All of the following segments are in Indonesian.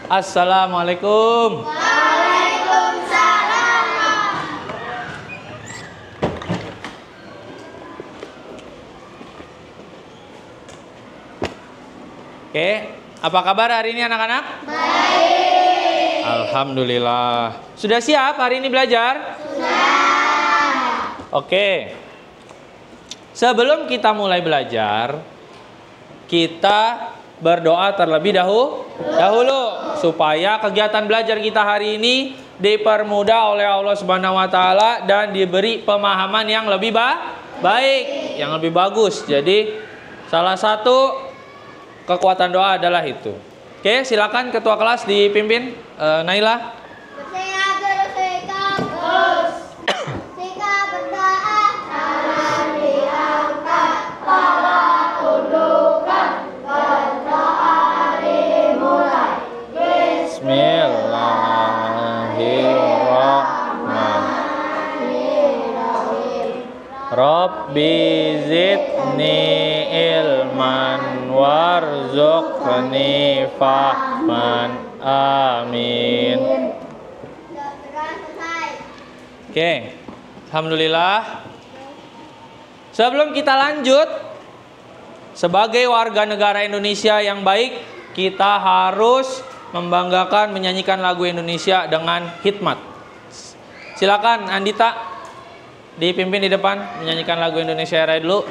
Assalamualaikum. Waalaikumsalam. Oke, apa kabar hari ini anak-anak? Baik. Alhamdulillah. Sudah siap hari ini belajar? Sudah. Oke. Sebelum kita mulai belajar, kita berdoa terlebih dahulu supaya kegiatan belajar kita hari ini dipermudah oleh Allah Subhanahu wa taala dan diberi pemahaman yang lebih baik, yang lebih bagus. Jadi salah satu kekuatan doa adalah itu. Oke, silakan ketua kelas dipimpin Naila. Rabbi zidni ilman warzuqni fahman. Amin. Oke, alhamdulillah. Sebelum kita lanjut, sebagai warga negara Indonesia yang baik, kita harus membanggakan menyanyikan lagu Indonesia dengan hikmat. Silakan Andita dipimpin di depan menyanyikan lagu Indonesia Raya dulu.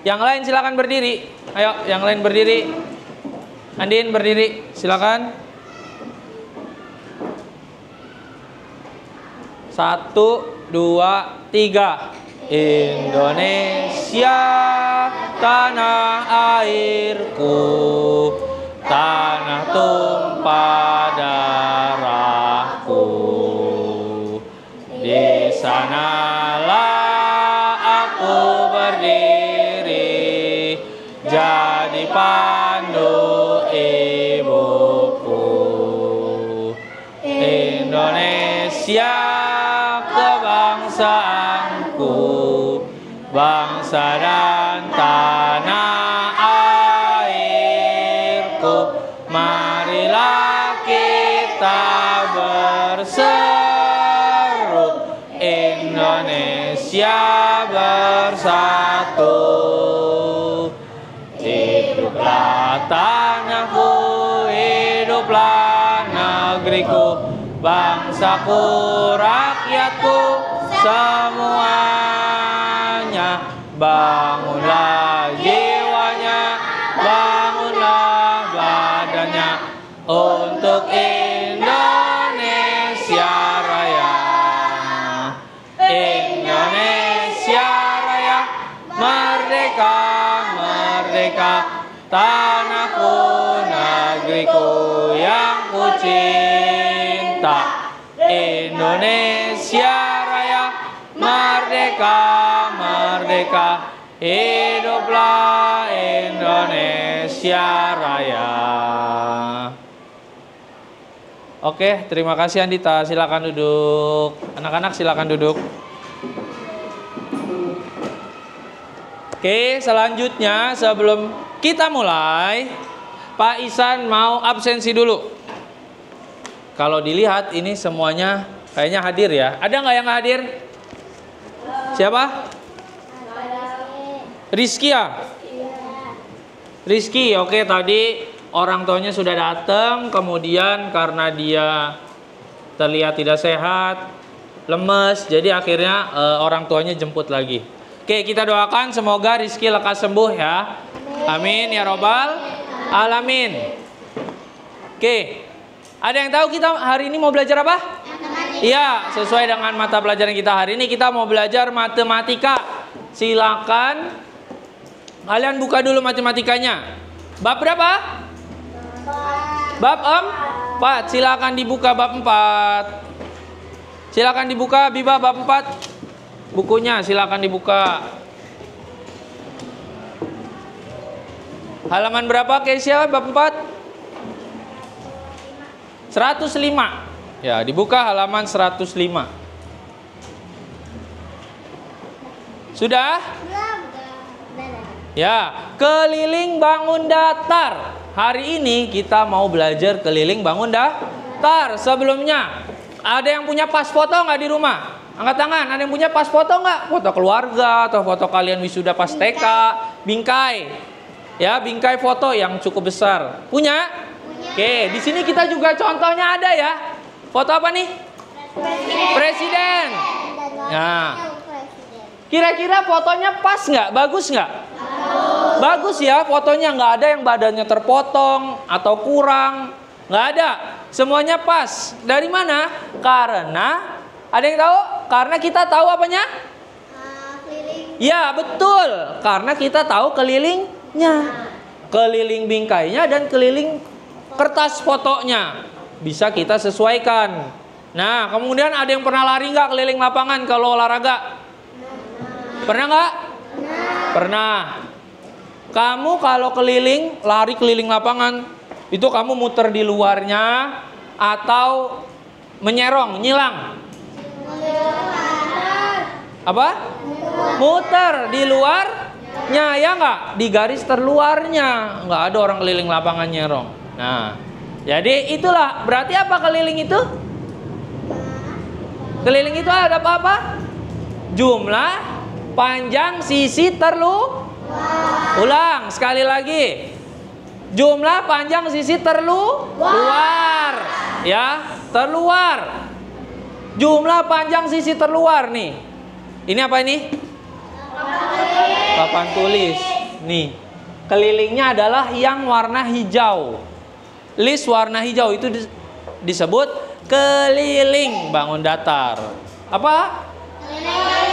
Yang lain silakan berdiri. Ayo, yang lain berdiri. Andin berdiri, silakan. 1, 2, 3. Indonesia tanah airku, tanah tumpah darahku. Di sanalah aku berdiri, jadi pandu ibuku. Indonesia kebangsaanku, bangsa dan tanah airku. Marilah kita berseru, Indonesia bersatu. Hiduplah tanahku, hiduplah negeriku, bangsaku, rakyatku, semuanya. Bangunlah jiwanya, bangunlah badannya untuk Indonesia Raya. Indonesia Raya, merdeka, merdeka, tanahku, negeriku yang ku cinta. Indonesia Raya, merdeka, merdeka, hiduplah Indonesia Raya. Oke, terima kasih Andita. Silakan duduk. Anak-anak silakan duduk. Oke, selanjutnya sebelum kita mulai, Pak Isan mau absensi dulu. Kalau dilihat ini semuanya kayaknya hadir ya. Ada nggak yang hadir? Siapa? Rizky ya? Rizky, oke, tadi orang tuanya sudah datang, kemudian karena dia terlihat tidak sehat, lemes, jadi akhirnya orang tuanya jemput lagi. Oke, kita doakan semoga Rizky lekas sembuh ya. Amin ya robbal alamin. Oke, ada yang tahu kita hari ini mau belajar apa? Iya, sesuai dengan mata pelajaran kita hari ini, kita mau belajar matematika. Silakan kalian buka dulu matematikanya. Bab berapa? Bab 4. Silakan dibuka bab 4. Silakan dibuka Biba bab 4. Bukunya silakan dibuka. Halaman berapa Kesia bab 4? 105. Ya, dibuka halaman 105. Sudah? Ya, keliling bangun datar. hari ini kita mau belajar keliling bangun daftar. Sebelumnya, ada yang punya pas foto nggak di rumah? Angkat tangan, ada yang punya pas foto nggak? Foto keluarga atau foto kalian wisuda pas TK, bingkai. Ya, bingkai foto yang cukup besar. Punya? Oke, di sini kita juga contohnya ada ya. Foto apa nih? Presiden. Nah, kira-kira fotonya pas nggak? Bagus nggak? Bagus ya, fotonya nggak ada yang badannya terpotong atau kurang. Nggak ada, semuanya pas. Dari mana? Karena, ada yang tahu? Karena kita tahu apanya? Keliling. Ya, betul. Karena kita tahu kelilingnya. Keliling bingkainya dan keliling kertas fotonya. Bisa kita sesuaikan. Nah, kemudian ada yang pernah lari nggak keliling lapangan kalau olahraga? Pernah nggak? Pernah. Kamu kalau keliling, lari keliling lapangan, itu kamu muter di luarnya atau menyerong, nyilang? Apa? Muter di luarnya, ya nggak? Di garis terluarnya. Nggak ada orang keliling lapangan nyerong. Nah, jadi itulah. Berarti apa keliling itu? Keliling itu ada apa? Jumlah, panjang, sisi, ulang sekali lagi. Jumlah, panjang, sisi, terluar. Ya, terluar. Jumlah, panjang, sisi, terluar nih. Ini apa ini? Papan tulis. Nih, kelilingnya adalah yang warna hijau. List warna hijau itu disebut keliling bangun datar. Apa?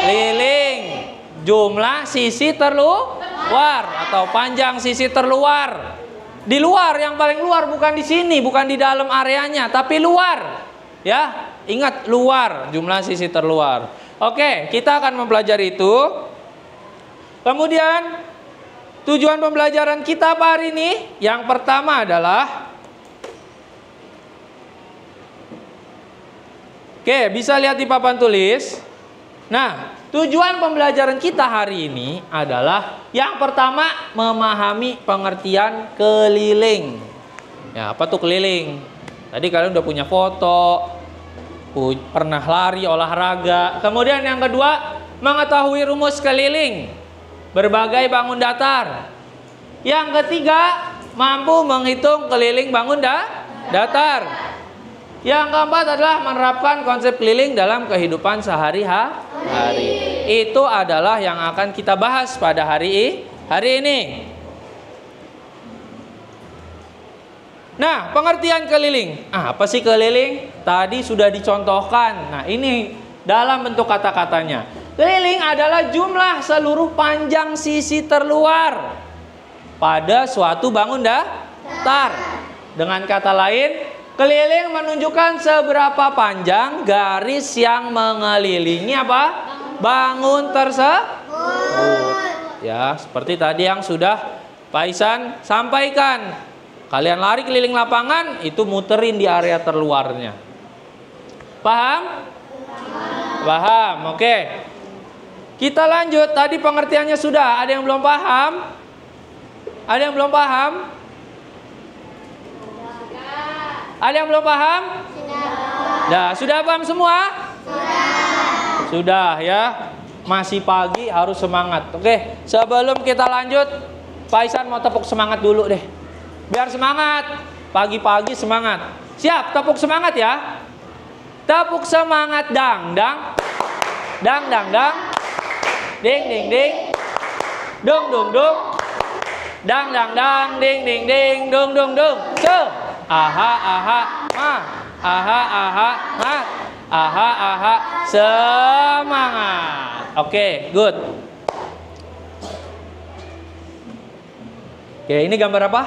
Keliling. Jumlah, sisi, terluar atau panjang, sisi, terluar. Di luar, yang paling luar, bukan di sini, bukan di dalam areanya, tapi luar. Ya, ingat luar, jumlah, sisi, terluar. Oke, kita akan mempelajari itu. Kemudian tujuan pembelajaran kita apa hari ini? Yang pertama adalah, oke, bisa lihat di papan tulis. Nah, tujuan pembelajaran kita hari ini adalah yang pertama memahami pengertian keliling. Ya, apa tuh keliling? Tadi kalian udah punya foto, pernah lari, olahraga. Kemudian yang kedua, mengetahui rumus keliling, berbagai bangun datar. Yang ketiga, mampu menghitung keliling bangun datar. Yang keempat adalah menerapkan konsep keliling dalam kehidupan sehari-hari. Itu adalah yang akan kita bahas pada hari ini. Nah, pengertian keliling. Apa sih keliling? Tadi sudah dicontohkan. Nah, ini dalam bentuk kata-katanya. Keliling adalah jumlah seluruh panjang sisi terluar pada suatu bangun datar. Dengan kata lain, keliling menunjukkan seberapa panjang garis yang mengelilingi apa? Bangun tersebut. Ya, seperti tadi yang sudah Pak Isan sampaikan. Kalian lari keliling lapangan, itu muterin di area terluarnya. Paham? Paham, oke. Kita lanjut, tadi pengertiannya sudah. Ada yang belum paham? Ada yang belum paham? Ada yang belum paham? Sudah paham semua? Sudah ya. Masih pagi, harus semangat. Oke, sebelum kita lanjut, Pak Isan mau tepuk semangat dulu deh. Biar semangat. Pagi-pagi semangat. Siap, tepuk semangat ya. Tepuk semangat, dang dang. Dang dang dang. Ding ding ding. Dung dung dung. Dang dang dang, ding ding ding, dung dung dung. Aha aha ma. Aha aha ma. Aha aha semangat. Oke, good. Oke, ini gambar apa?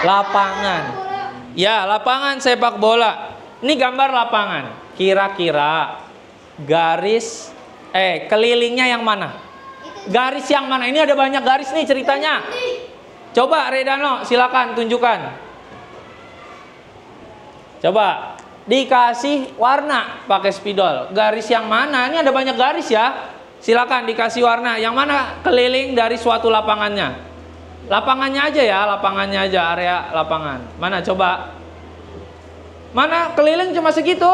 Lapangan. Ya, lapangan sepak bola. Ini gambar lapangan. Kira-kira garis kelilingnya yang mana? Garis yang mana? Ini ada banyak garis nih ceritanya. Coba Redano, silakan tunjukkan. Coba dikasih warna pakai spidol. Garis yang mana? Ini ada banyak garis ya. Silakan dikasih warna. Yang mana keliling dari suatu lapangannya? Lapangannya aja ya, lapangannya aja, area lapangan. Mana coba? Mana keliling cuma segitu?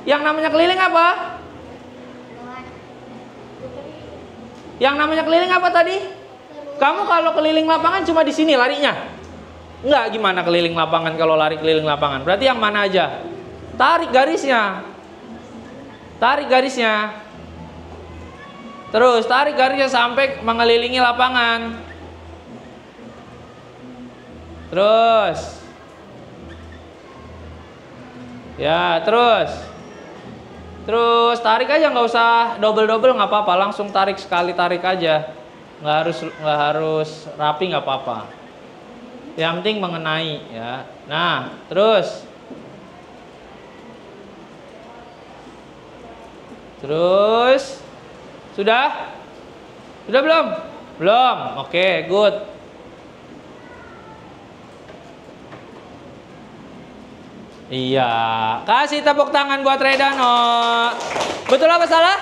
Yang namanya keliling apa? Yang namanya keliling apa tadi? Kamu kalau keliling lapangan cuma di sini larinya? Enggak, gimana keliling lapangan kalau lari keliling lapangan? Berarti yang mana aja? Tarik garisnya. Tarik garisnya. Terus tarik garisnya sampai mengelilingi lapangan. Terus. Ya, terus. Terus tarik aja, nggak usah double-double, nggak apa-apa, langsung tarik sekali, tarik aja, nggak harus rapi, nggak apa-apa. Yang penting mengenai ya. Nah, terus sudah belum? Belum. Oke, good. Iya, kasih tepuk tangan buat Redano. Betul apa salah?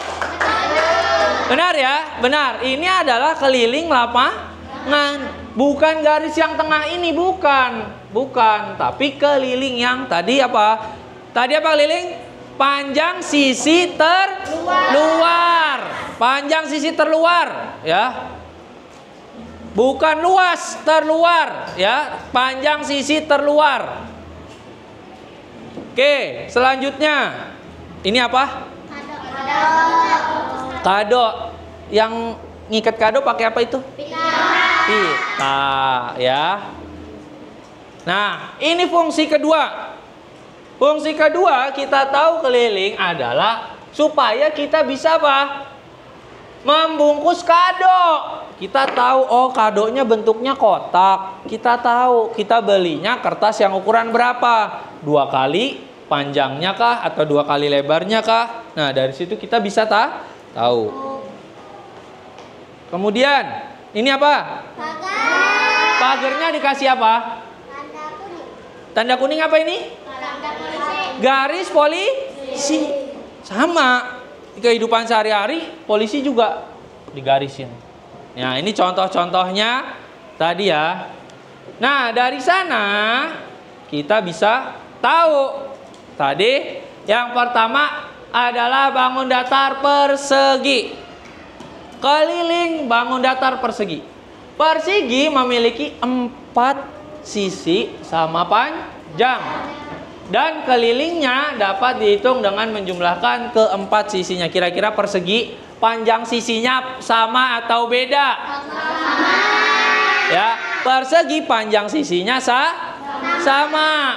Benar ya? Benar. Ini adalah keliling lapangan. Bukan garis yang tengah ini, bukan. Bukan, tapi keliling yang tadi apa? Tadi apa keliling? Panjang sisi terluar. Panjang sisi terluar, ya. Bukan luas, terluar, ya. Panjang sisi terluar. Oke, selanjutnya ini apa? Kado. Yang ngikat kado pakai apa itu? Pita, ya. Nah, ini fungsi kedua. Fungsi kedua kita tahu keliling adalah supaya kita bisa apa? Membungkus kado. Kita tahu, oh kadonya bentuknya kotak. Kita tahu, kita belinya kertas yang ukuran berapa? 2 kali panjangnya kah? Atau 2 kali lebarnya kah? Nah, dari situ kita bisa tahu. Kemudian, ini apa? Pagernya dikasih apa? Tanda kuning apa ini? Garis polisi. Sama. Di kehidupan sehari-hari, polisi juga digarisin. Nah, ini contoh-contohnya tadi ya. Nah, dari sana kita bisa tahu. Tadi yang pertama adalah bangun datar persegi. Keliling bangun datar persegi. Persegi memiliki 4 sisi sama panjang. Dan kelilingnya dapat dihitung dengan menjumlahkan ke-4 sisinya. Kira-kira persegi panjang sisinya sama atau beda? Sama. Ya, persegi panjang sisinya sama.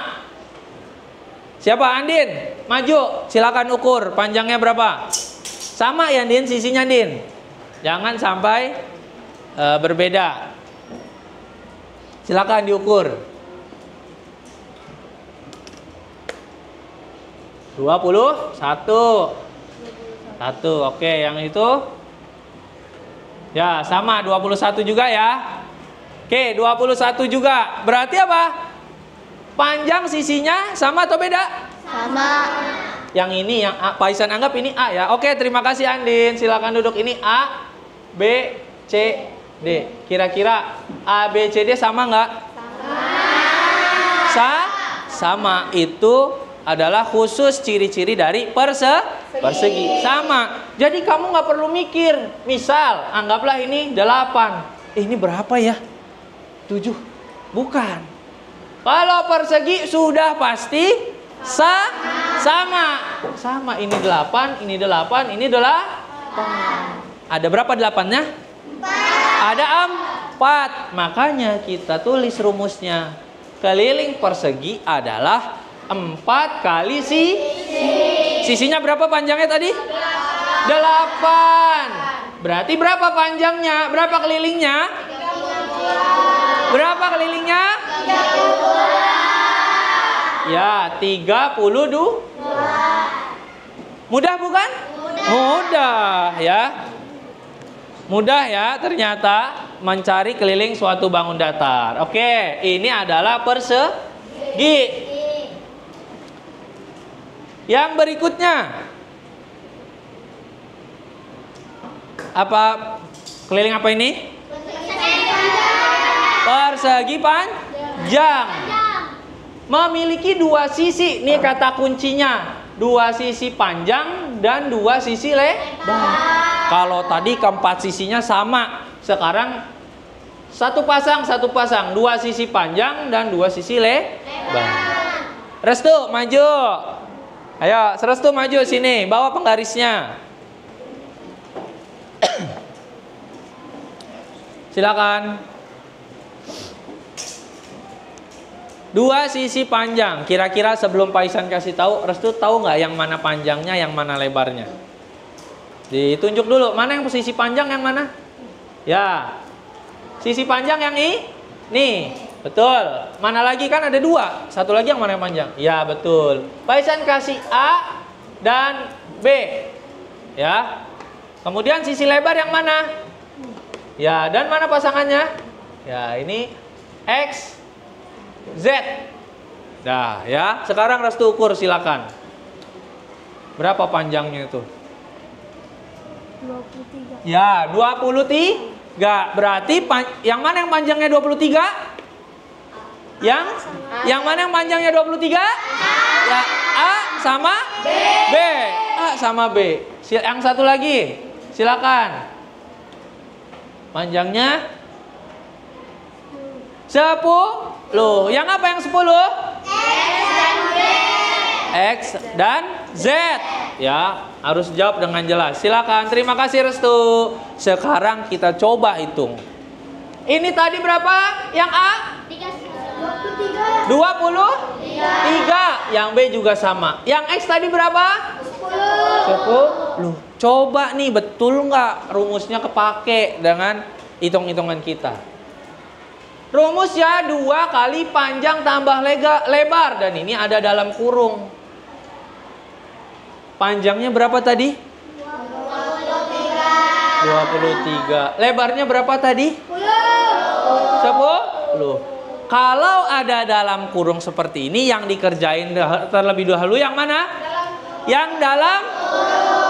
Siapa? Andin, maju. Silakan ukur panjangnya berapa. Sama ya, Andin, sisinya, Andin. Jangan sampai berbeda. Silakan diukur. 21. Oke, yang itu ya sama 21 juga ya. Oke, 21 juga. Berarti apa? Panjang sisinya sama atau beda? Sama. Yang ini yang A, Pak Isan anggap ini A ya. Oke, terima kasih Andin. Silakan duduk. Ini A, B, C, D. Kira-kira A, B, C, D sama nggak? Sama. Itu adalah khusus ciri-ciri dari persegi. Sama. Jadi kamu nggak perlu mikir. Misal, anggaplah ini 8. Ini berapa ya? 7. Bukan. Kalau persegi sudah pasti sama. Ini 8, ini 8, ini 8. Ada berapa 8-nya? 4. Ada 4. Makanya kita tulis rumusnya. Keliling persegi adalah 4 kali sisinya berapa panjangnya tadi? 8. Berarti berapa panjangnya? Berapa kelilingnya? 30. Berapa kelilingnya? 30. Ya, 32. Mudah bukan? Mudah ya. Mudah ya ternyata mencari keliling suatu bangun datar. Oke, ini adalah persegi. Yang berikutnya apa? Keliling apa ini? Persegi panjang. Memiliki dua sisi. Nih kata kuncinya. Dua sisi panjang dan dua sisi lebar. Kalau tadi keempat sisinya sama. Sekarang satu pasang. Dua sisi panjang dan dua sisi lebar. Restu maju. Ayo, Restu maju sini. Bawa penggarisnya. Silakan. Dua sisi panjang. Kira-kira sebelum Pak Isan kasih tahu, Restu tahu nggak yang mana panjangnya, yang mana lebarnya? Ditunjuk dulu. Mana yang sisi panjang, yang mana? Ya. Sisi panjang yang nih. Betul. Mana lagi, kan ada dua. Satu lagi yang mana yang panjang? Ya, betul. Pak Isan kasih A dan B. Ya. Kemudian sisi lebar yang mana? Ya, dan mana pasangannya? Ya, ini X, Z. Nah, ya. Sekarang Restu ukur, silakan. Berapa panjangnya itu? 23. Ya, 23. Berarti yang mana yang panjangnya 23? Yang mana yang panjangnya 23? Ya, A sama B. A sama B. Yang satu lagi. Silakan. Panjangnya 10. Yang apa yang 10? X dan Z. Ya, harus jawab dengan jelas. Silakan. Terima kasih Restu. Sekarang kita coba hitung. Ini tadi berapa? Yang A? 23. Yang B juga sama. Yang X tadi berapa? 10. Coba nih, betul nggak rumusnya kepake dengan hitung-hitungan kita? Rumusnya 2 kali panjang tambah lebar. Dan ini ada dalam kurung. Panjangnya berapa tadi? 23. Lebarnya berapa tadi? 10. Kalau ada dalam kurung seperti ini, yang dikerjain terlebih dahulu yang mana? Yang dalam kurung.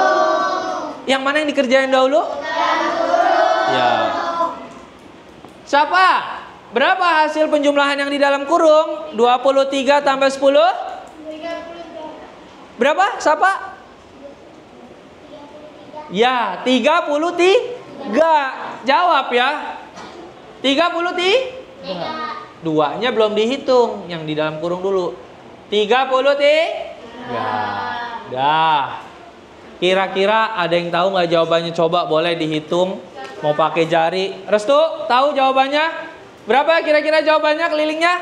Yang mana yang dikerjain dahulu? Ya. Siapa? Berapa hasil penjumlahan yang di dalam kurung? 23 tambah 10? Berapa? Siapa? Ya, 33. Jawab ya. 33. Duanya belum dihitung, yang di dalam kurung dulu. 33. Dah. Kira-kira ada yang tahu nggak jawabannya? Coba boleh dihitung. Mau pakai jari. Restu, tahu jawabannya? Berapa kira-kira jawabannya kelilingnya?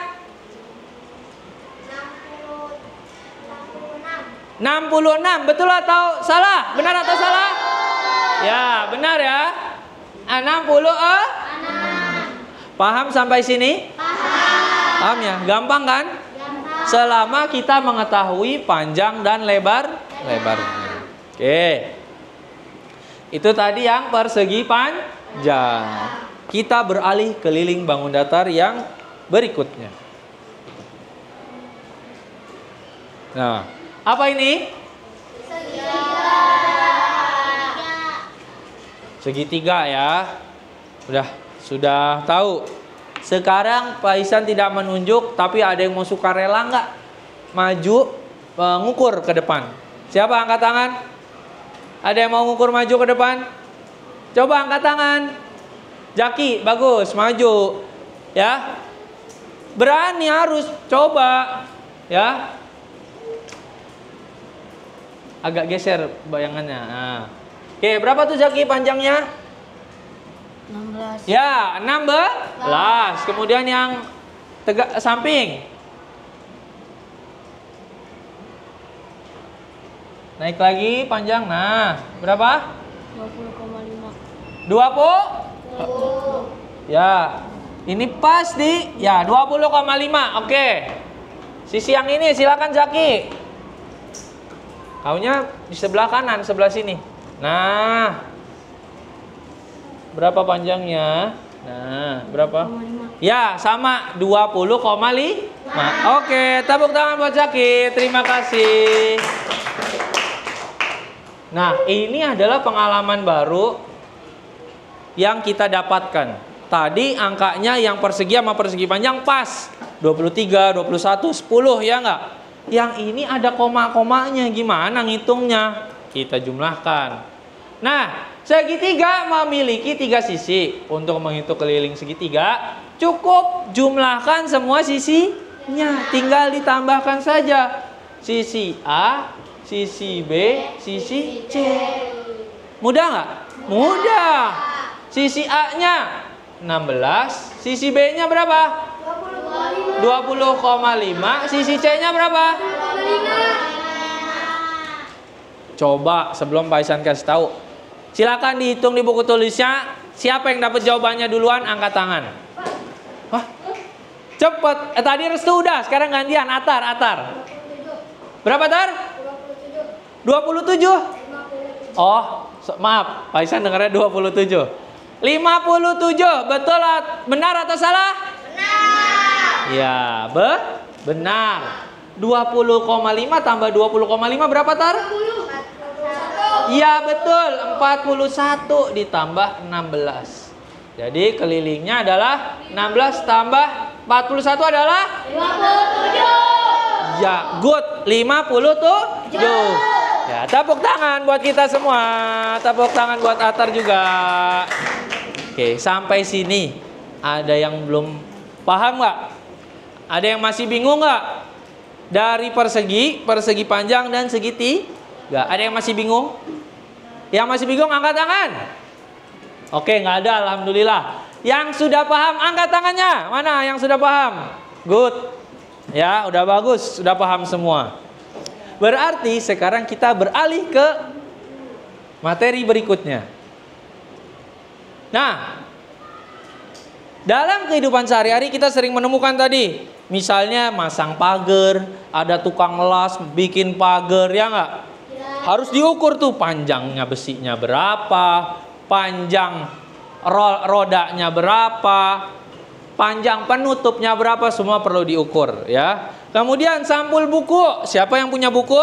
66. Betul atau salah? Benar atau salah? Ya, benar ya. 66. Paham sampai sini? Paham ya? Gampang kan? Gampang. Selama kita mengetahui panjang dan lebarnya. Oke. Itu tadi yang persegi panjang. Kita beralih ke keliling bangun datar yang berikutnya. Nah, apa ini? Segitiga ya. Sudah tahu. Sekarang Pak Isan tidak menunjuk, tapi ada yang mau sukarela nggak maju mengukur ke depan? Siapa angkat tangan? Ada yang mau mengukur maju ke depan? Coba angkat tangan. Jaki, bagus, maju. Ya. Berani harus coba. Ya. Agak geser bayangannya. Nah. Oke, berapa tuh Jaki panjangnya? 16. Ya, 16. Kemudian yang tegak samping. Naik lagi panjang. Nah, berapa? 20,5. 20? Ya. Ini pas di ya 20,5. Oke. Sisi yang ini silakan Zaki. Kaunya di sebelah kanan, sebelah sini. Nah. Berapa panjangnya? Nah, berapa? 20,5. Ya, sama 20,5. Oke, tepuk tangan buat Zaki. Terima kasih. Nah, ini adalah pengalaman baru yang kita dapatkan. Tadi angkanya yang persegi sama persegi panjang pas. 23, 21, 10 ya enggak? Yang ini ada koma-komanya, gimana ngitungnya? Kita jumlahkan. Nah, segitiga memiliki 3 sisi. Untuk menghitung keliling segitiga, cukup jumlahkan semua sisinya. Tinggal ditambahkan saja. Sisi A, sisi B, sisi C. Mudah nggak? Mudah. Sisi A-nya 16, sisi B-nya berapa? 20,5. Sisi C-nya berapa? 25. Coba sebelum Pak Isan kasih tahu, silakan dihitung di buku tulisnya. Siapa yang dapat jawabannya duluan angkat tangan. Wah, cepet. Tadi Restu udah, sekarang gantian. Atar. Berapa Tar? 27. Oh, maaf, Pak Isan dengarnya 27. 57, betul, benar atau salah? Benar. Ya, benar. 20,5 tambah 20,5 berapa Tar? 40. Iya betul, 41 ditambah 16. Jadi kelilingnya adalah 16 tambah 41 adalah 57. Ya, good. 57. Ya, tepuk tangan buat kita semua. Tepuk tangan buat Atar juga. Oke, sampai sini ada yang belum paham nggak? Ada yang masih bingung nggak? Dari persegi panjang dan segitiga. Ada yang masih bingung? Yang masih bingung angkat tangan. Oke, nggak ada, alhamdulillah. Yang sudah paham angkat tangannya. Mana yang sudah paham? Good. Ya, udah bagus, sudah paham semua. Berarti sekarang kita beralih ke materi berikutnya. Nah, dalam kehidupan sehari-hari kita sering menemukan tadi, misalnya masang pagar, ada tukang las bikin pagar, ya nggak? Harus diukur tuh panjangnya besinya berapa, panjang rodanya berapa, panjang penutupnya berapa, semua perlu diukur ya. Kemudian sampul buku, siapa yang punya buku?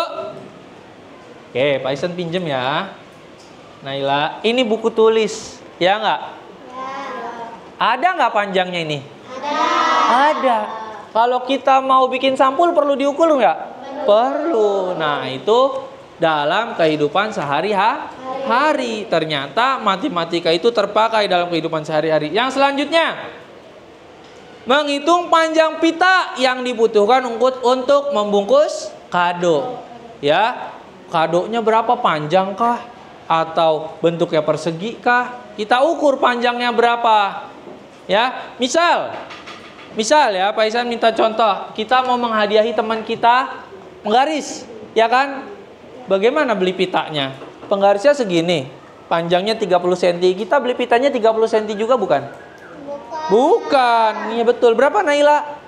Oke, Pak Isan pinjem ya. Naila, ini buku tulis, ya nggak? Ada nggak panjangnya ini? Ada. Kalau kita mau bikin sampul perlu diukur nggak? Perlu. Nah itu dalam kehidupan sehari-hari. Ternyata matematika itu terpakai dalam kehidupan sehari-hari. Yang selanjutnya, menghitung panjang pita yang dibutuhkan untuk membungkus kado. Ya, kadonya berapa, panjang kah? Atau bentuknya persegi kah? Kita ukur panjangnya berapa. Ya, misal ya, Pak Isan minta contoh. Kita mau menghadiahi teman kita penggaris, ya kan? Bagaimana beli pitanya? Penggarisnya segini, panjangnya 30 cm. Kita beli pitanya 30 cm juga bukan? Bukan, iya betul. Berapa Naila?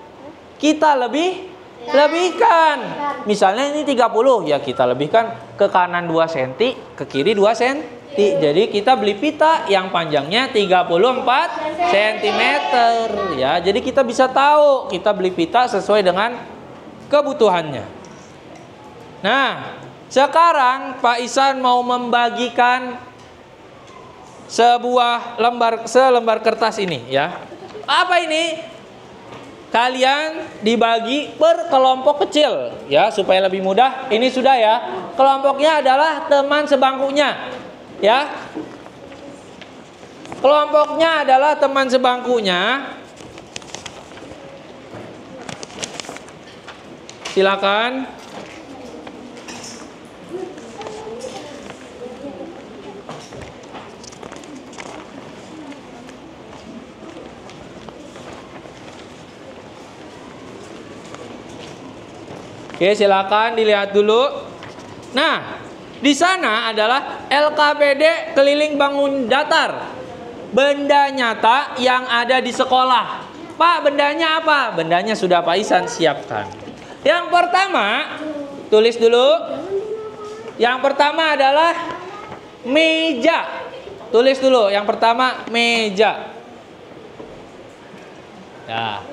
Kita lebihkan. Misalnya ini 30, ya kita lebihkan ke kanan 2 cm, ke kiri 2 cm. Jadi kita beli pita yang panjangnya 34 cm. Ya, jadi kita bisa tahu kita beli pita sesuai dengan kebutuhannya. Nah, sekarang Pak Isan mau membagikan selembar kertas ini ya. Apa ini? Kalian dibagi per kelompok kecil ya supaya lebih mudah. Ini sudah ya. Kelompoknya adalah teman sebangkunya. Ya. Kelompoknya adalah teman sebangkunya. Silakan. Oke, silakan dilihat dulu. Nah, di sana adalah LKPD keliling bangun datar. Benda nyata yang ada di sekolah. Pak, bendanya apa? Bendanya sudah Pak Isan siapkan. Yang pertama, tulis dulu. Yang pertama adalah meja. Tulis dulu. Yang pertama meja. Ya.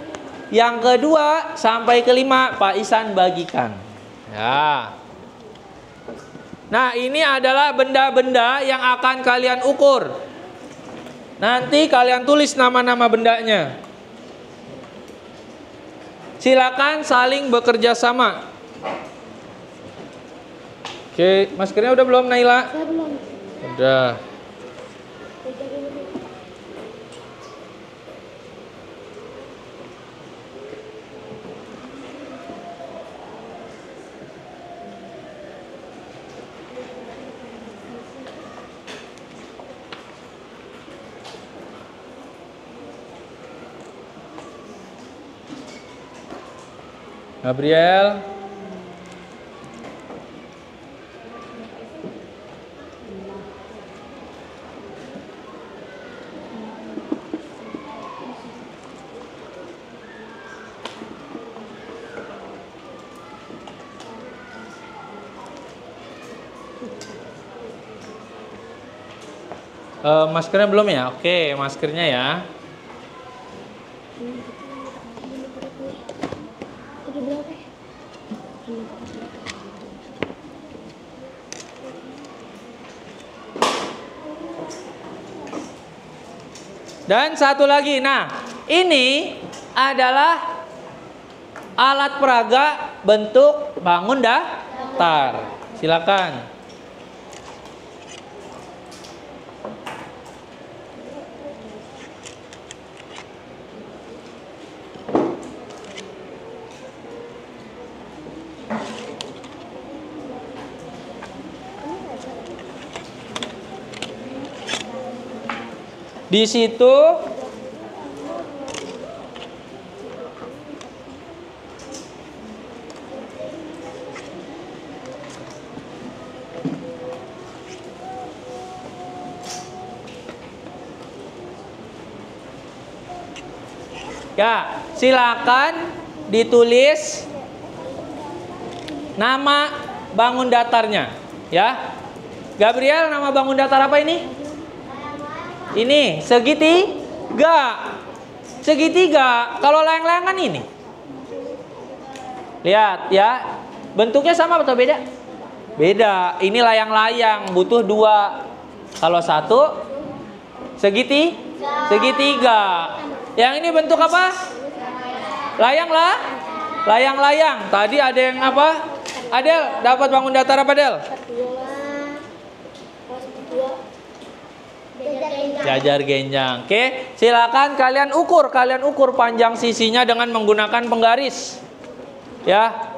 Yang kedua sampai kelima Pak Isan bagikan. Ya. Nah, ini adalah benda-benda yang akan kalian ukur. Nanti kalian tulis nama-nama bendanya. Silakan saling bekerja sama. Oke, maskernya udah belum Naila? Saya belum. Udah. Gabriel. Maskernya belum ya? Oke, maskernya ya. Tadi berapa? Dan satu lagi, nah ini adalah alat peraga bentuk bangun datar. Silakan. Di situ ya, silakan ditulis nama bangun datarnya, ya. Gabriel, nama bangun datar apa ini? Ini segitiga. Segitiga. Kalau layang-layang kan ini. Lihat ya. Bentuknya sama atau beda? Beda. Ini layang-layang, butuh 2. Kalau 1 segitiga. Yang ini bentuk apa? Layang-layang. Tadi ada yang apa? Adel, dapat bangun datar apa, Adel? Jajar genjang. Oke, silakan kalian ukur panjang sisinya dengan menggunakan penggaris. Ya.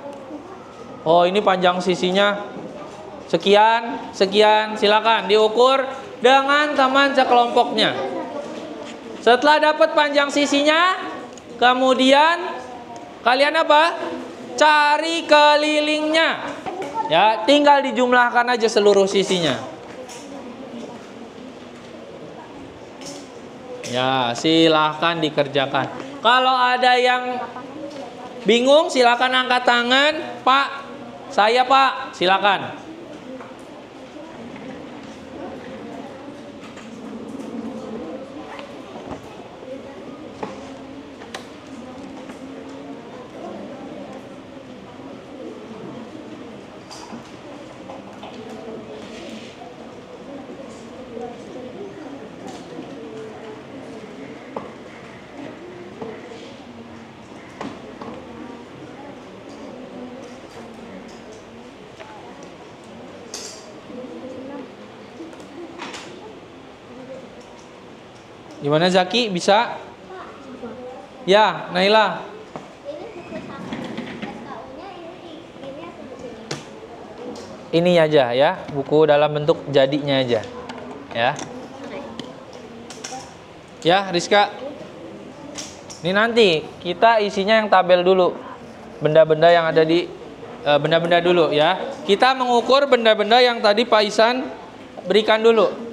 Oh, ini panjang sisinya sekian. Silakan diukur dengan teman sekelompoknya. Setelah dapat panjang sisinya, kemudian kalian apa? Cari kelilingnya. Ya, tinggal dijumlahkan aja seluruh sisinya. Ya, silahkan dikerjakan. Kalau ada yang bingung, silakan angkat tangan. Pak, saya Pak, silakan. Gimana Zaki, bisa? Ya, Naila. Ini aja ya, buku dalam bentuk jadinya aja. Ya. Ya, Rizka. Ini nanti kita isinya yang tabel dulu. Benda-benda yang ada di benda-benda dulu ya. Kita mengukur benda-benda yang tadi Pak Isan berikan dulu.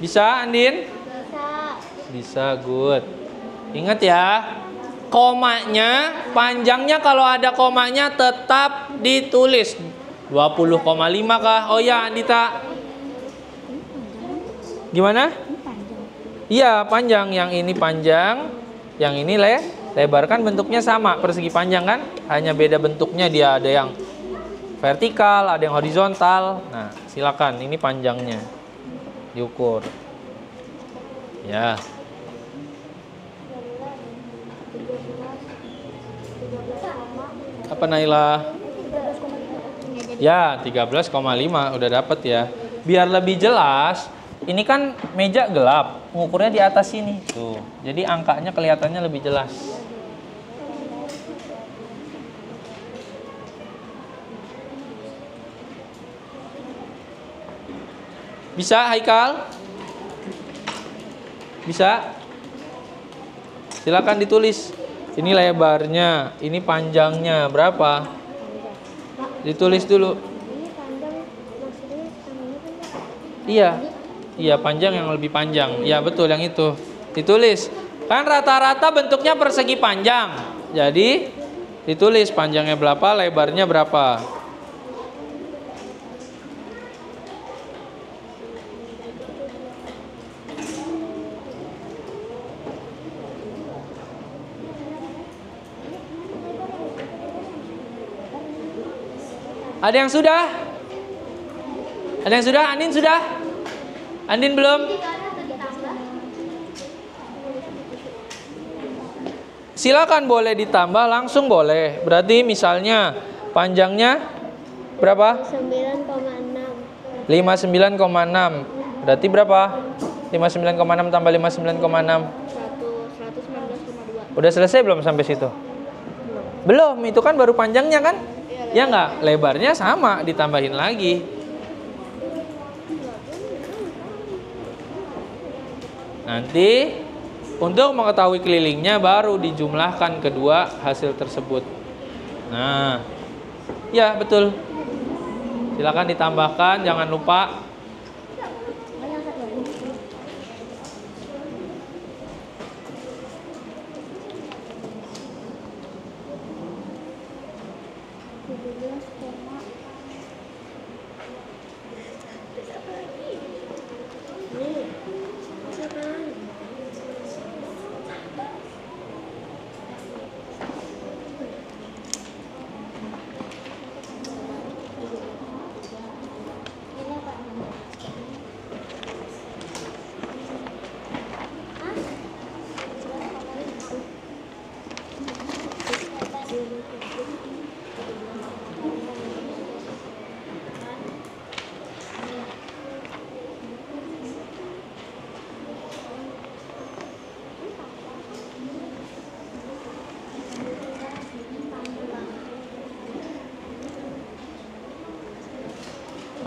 Bisa, Andin? Bisa, good. Ingat ya, komanya, panjangnya kalau ada komanya tetap ditulis. 20,5 kah? Oh ya, Andita. Gimana? Iya, panjang. Yang ini panjang, yang ini lebar. Kan bentuknya sama, persegi panjang kan? Hanya beda bentuknya, dia ada yang vertikal, ada yang horizontal. Nah, silakan, ini panjangnya diukur. Ya. Apa Naila? Ya, 13,5 udah dapet ya. Biar lebih jelas, ini kan meja gelap, mengukurnya di atas sini. Tuh. Jadi angkanya kelihatannya lebih jelas. Bisa, Haikal? Bisa? Silakan ditulis. Ini lebarnya, ini panjangnya berapa? Ditulis dulu. Iya. Iya, panjang yang lebih panjang. Iya, betul yang itu. Ditulis. Kan rata-rata bentuknya persegi panjang. Jadi ditulis panjangnya berapa, lebarnya berapa. Ada yang sudah? Ada yang sudah? Andin sudah? Andin belum? Silakan, boleh ditambah langsung boleh. Berarti misalnya panjangnya berapa? 59,6. 59,6. Berarti berapa? 59,6 tambah 59,6. 119,2. Udah selesai belum sampai situ? Belum, itu kan baru panjangnya kan? Ya enggak, lebarnya sama, ditambahin lagi. Nanti untuk mengetahui kelilingnya baru dijumlahkan kedua hasil tersebut. Nah, ya betul. Silakan ditambahkan, jangan lupa.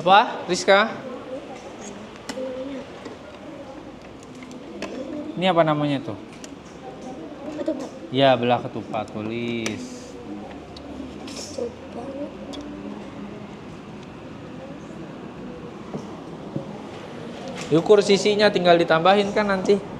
Apa, Rizka? Ini apa namanya tuh? Ketupat. Ya, belah ketupat, tulis. Diukur sisinya, tinggal ditambahin kan nanti.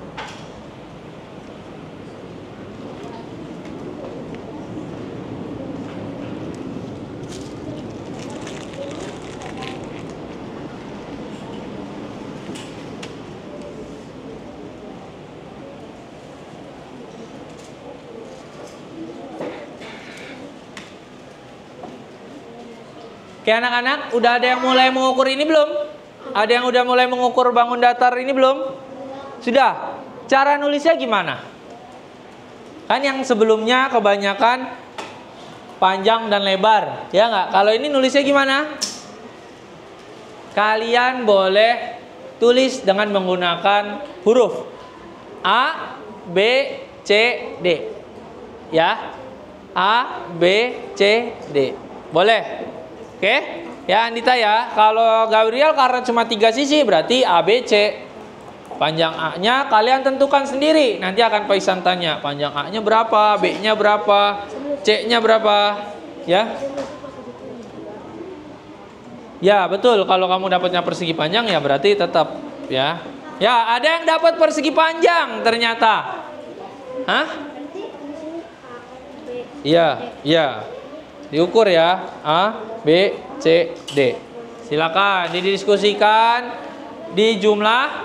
Oke anak-anak, udah ada yang mulai mengukur ini belum? Ada yang udah mulai mengukur bangun datar ini belum? Sudah? Cara nulisnya gimana? Kan yang sebelumnya kebanyakan panjang dan lebar, ya nggak? Kalau ini nulisnya gimana? Kalian boleh tulis dengan menggunakan huruf A, B, C, D. Ya, A, B, C, D. Boleh? Oke, ya Andita ya. Kalau Gabriel karena cuma 3 sisi berarti A, B, C. Panjang A-nya kalian tentukan sendiri. Nanti akan Paisan tanya, panjang A-nya berapa, B-nya berapa, C-nya berapa, ya. Ya, betul. Kalau kamu dapatnya persegi panjang ya berarti tetap ya. Ya, ada yang dapat persegi panjang ternyata. Hah? Iya, iya. Diukur ya, A, B, C, D. Silakan didiskusikan, dijumlahkan.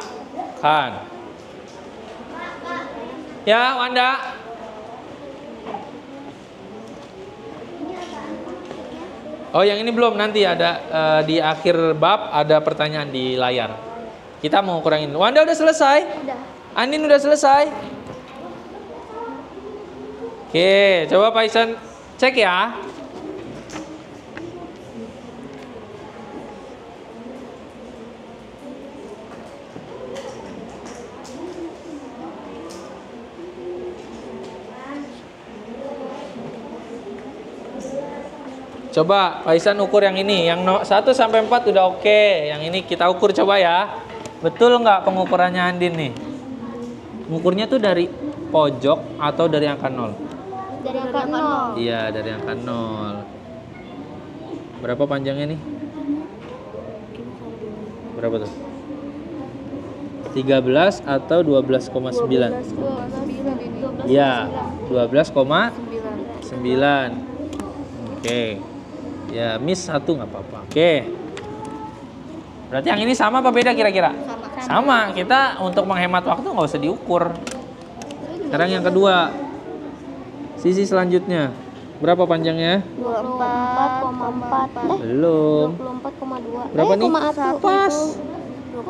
Ya, Wanda. Oh, yang ini belum. Nanti ada di akhir bab ada pertanyaan di layar. Kita mau kurangin. Wanda udah selesai? Udah. Andin udah selesai? Oke, coba Pak Isan cek ya. Coba Pak Isan ukur yang ini, yang 1 sampai 4 udah oke. Yang ini kita ukur coba ya. Betul nggak pengukurannya Andin nih? Mengukurnya tuh dari pojok atau dari angka 0? Dari angka 0. Iya, dari angka 0. Berapa panjangnya nih? Berapa tuh? 13 atau 12,9? Iya, 12,9. Oke. Ya, miss 1 nggak apa-apa. Oke. Berarti yang ini sama apa beda kira-kira? Sama. Kita untuk menghemat waktu nggak usah diukur. Sekarang yang kedua. Sisi selanjutnya. Berapa panjangnya? 24,4. Belum. 24,2. Berapa nih? 1. Pas.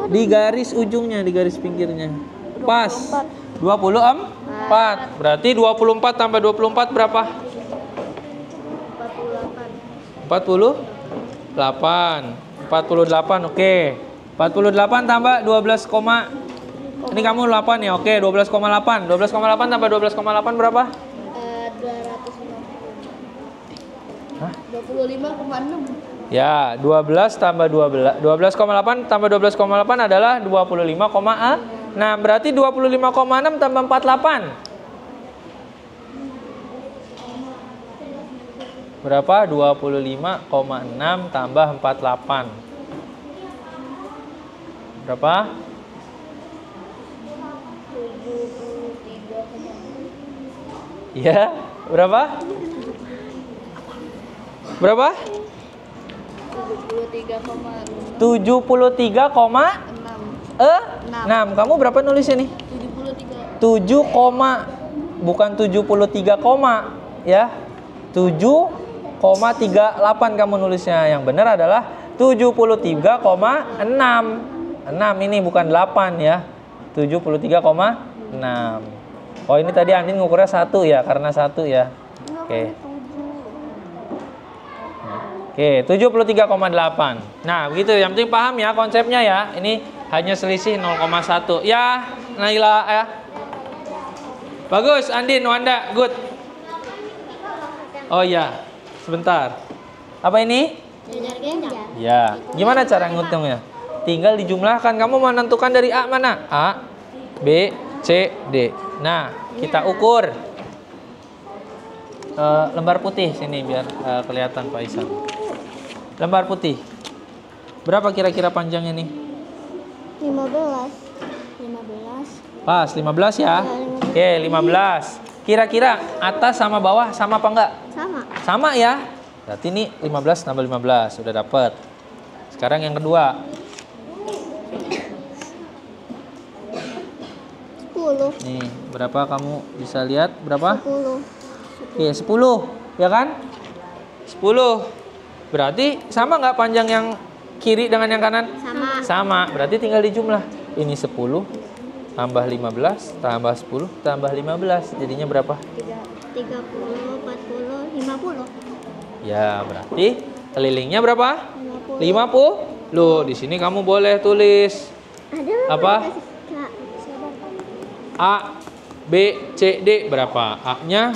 Di garis ujungnya, di garis pinggirnya. Pas. 24. Berarti 24 tambah 24 berapa? 48. 48, oke. 48 tambah 12, ini kamu 8 ya, oke. 12,8. 12,8 tambah 12,8 berapa? 250. Hah? 25,6. Ya, 12 tambah 12. 12,8 tambah 12,8 adalah 25,6. Berarti 25,6 tambah 48. Berapa? 25,6 tambah 48. Berapa? 73. Ya, berapa? Berapa? 73,6. Kamu berapa nulisnya nih? 73. Bukan 73, ya. 7,38 kamu nulisnya. Yang benar adalah 73,6. 6 ini bukan 8 ya. 73,6. Oh, ini tadi Andin ngukurnya 1 ya, karena 1 ya. Oke. Oke, 73,8. Nah, begitu. Yang penting paham ya konsepnya ya. Ini hanya selisih 0,1. Ya, Naila ya. Bagus, Andin, Wanda, good. Oh iya, sebentar. Apa ini? Ya, gimana cara ngitungnya? Tinggal dijumlahkan. Kamu menentukan dari A mana? A, B, C, D. Nah, kita ukur. Lembar putih sini biar kelihatan Pak Isan. Lembar putih. Berapa kira-kira panjangnya nih? 15. Pas, 15 ya? Oke, 15. Kira-kira atas sama bawah sama apa enggak? Sama. Sama ya? Berarti ini 15 tambah 15. Sudah dapat. Sekarang yang kedua. 10. Nih, berapa kamu bisa lihat? Berapa? 10. Oke, 10. Ya kan? 10. Berarti sama nggak panjang yang kiri dengan yang kanan? Sama. Sama. Berarti tinggal dijumlah. Ini 10 tambah 15 tambah 10 tambah 15. Jadinya berapa? 30, 40, 50. Ya, berarti kelilingnya berapa? 50. 50. Loh, di sini kamu boleh tulis Ada apa? Kak. A, B, C, D berapa? A-nya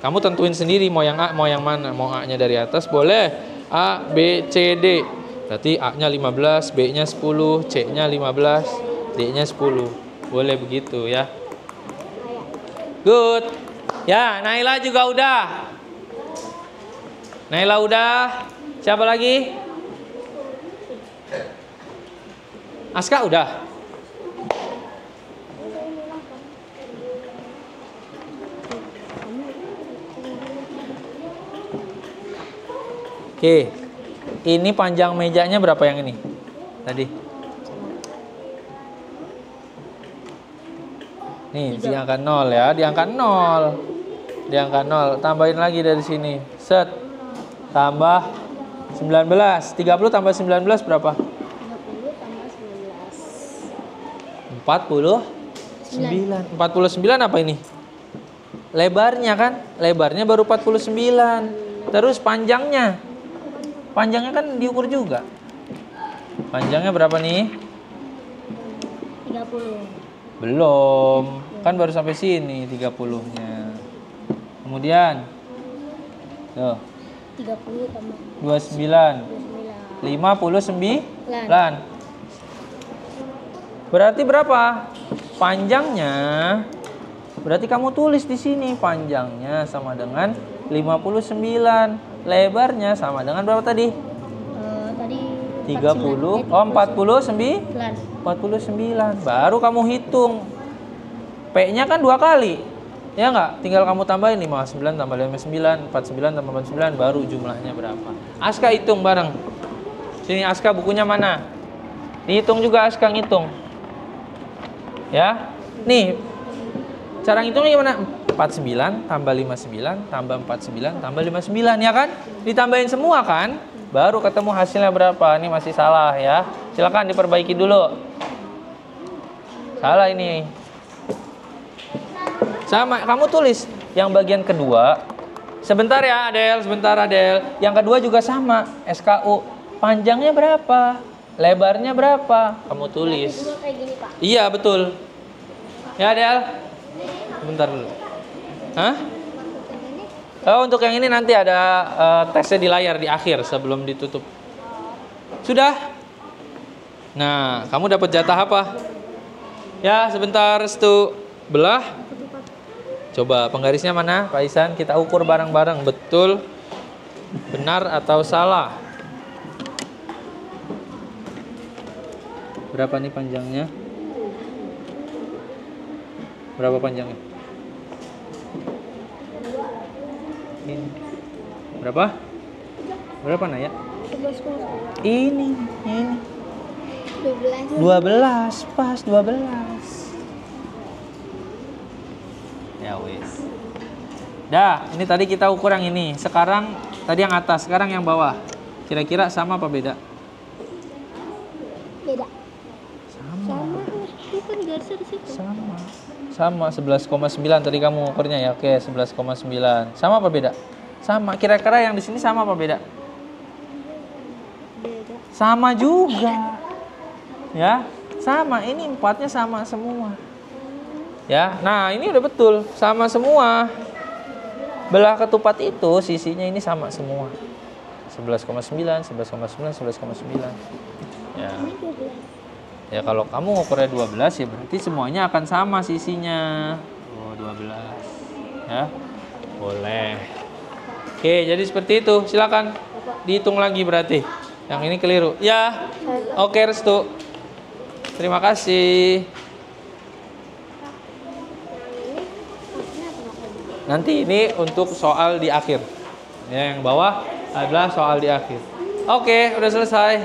kamu tentuin sendiri mau yang A, mau yang mana. Mau A-nya dari atas boleh. A, B, C, D. Berarti A-nya 15, B-nya 10, C-nya 15, D-nya 10. Boleh begitu ya. Good. Ya, Naila juga udah. Naila udah. Siapa lagi? Aska udah. Oke. Ini panjang mejanya berapa yang ini? Tadi. Nih, di angka 0 ya, di angka 0. Di angka 0, tambahin lagi dari sini. Set. Tambah 19. 30 tambah 19 berapa? 30 tambah 19. 49. 49 apa ini? Lebarnya kan? Lebarnya baru 49. Terus panjangnya? Panjangnya kan diukur juga. Panjangnya berapa nih? 30. Belum. Kan baru sampai sini 30-nya. Kemudian tuh 30 tambah 29. 29. 59. Berarti berapa? Panjangnya berarti kamu tulis di sini panjangnya sama dengan 59. Lebarnya sama dengan berapa tadi? Tadi 30. Oh, 49. 49. Baru kamu hitung. P-nya kan 2 kali. Ya enggak? Tinggal kamu tambahin 59 tambah 59, 49 tambah 49 baru jumlahnya berapa. Aska hitung bareng. Sini Aska, bukunya mana? Dihitung juga Aska ngitung. Ya. Nih. Cara ngitungnya gimana? 49 tambah 59 tambah 49 tambah 59 ya kan? Ditambahin semua kan? Baru ketemu hasilnya berapa. Ini masih salah ya. Silakan diperbaiki dulu. Salah ini. Sama, kamu tulis yang bagian kedua. Sebentar ya Adel, sebentar Adel. Yang kedua juga sama, SKU. Panjangnya berapa? Lebarnya berapa? Kamu tulis. Kayak gini, Pak. Iya, betul. Ya Adel. Sebentar dulu. Hah? Oh, untuk yang ini nanti ada tesnya di layar di akhir sebelum ditutup. Sudah? Nah, kamu dapat jatah apa? Ya, sebentar, Restu. Belah. Coba penggarisnya mana, Pak Isan? Kita ukur bareng-bareng. Betul, benar atau salah? Berapa nih panjangnya? Berapa panjangnya? Ini. Berapa? Berapa Naya? 11,1. Ini. 12. 12, pas 12. Ya wis. Dah, ini tadi kita ukur yang ini. Sekarang tadi yang atas, sekarang yang bawah. Kira-kira sama apa beda? Beda. Sama. Itu kan garisnya di situ. Sama 11,9 tadi kamu ukurnya ya. Oke, 11,9. Sama apa beda? Sama. Kira-kira yang di sini sama apa beda? Beda. Sama juga. Ya, sama. Ini empatnya sama semua. Ya, nah ini udah betul, sama semua. Belah ketupat itu sisinya ini sama semua. 11,9, 11,9, 11,9. Ya. Ini 12. Ya kalau kamu ngukurnya 12 ya berarti semuanya akan sama sisinya. Oh, 12. Ya. Boleh. Oke, jadi seperti itu. Silakan dihitung lagi berarti. Yang ini keliru. Ya. Oke, Restu. Terima kasih. Nanti ini untuk soal di akhir. Ya, yang bawah adalah soal di akhir. Oke, udah selesai.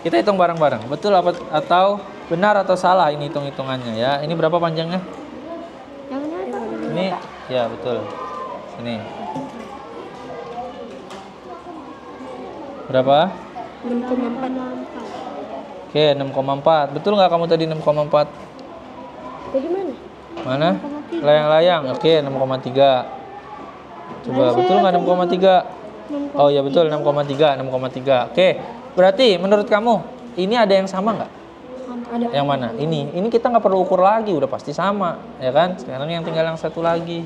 Kita hitung bareng-bareng. Betul apa atau benar atau salah ini hitung-hitungannya ya. Ini berapa panjangnya? Yang mana? Ini ya betul. Sini. Berapa? 6,4. Oke, 6,4. Betul nggak kamu tadi 6,4? Bagaimana? Mana? Layang-layang. Oke, 6,3. Coba betul nggak 6,3? Oh ya betul 6,3, 6,3. Oke. Berarti menurut kamu ini ada yang sama nggak? Ada. Yang mana? Ini kita nggak perlu ukur lagi, udah pasti sama, ya kan? Sekarang yang tinggal yang satu lagi.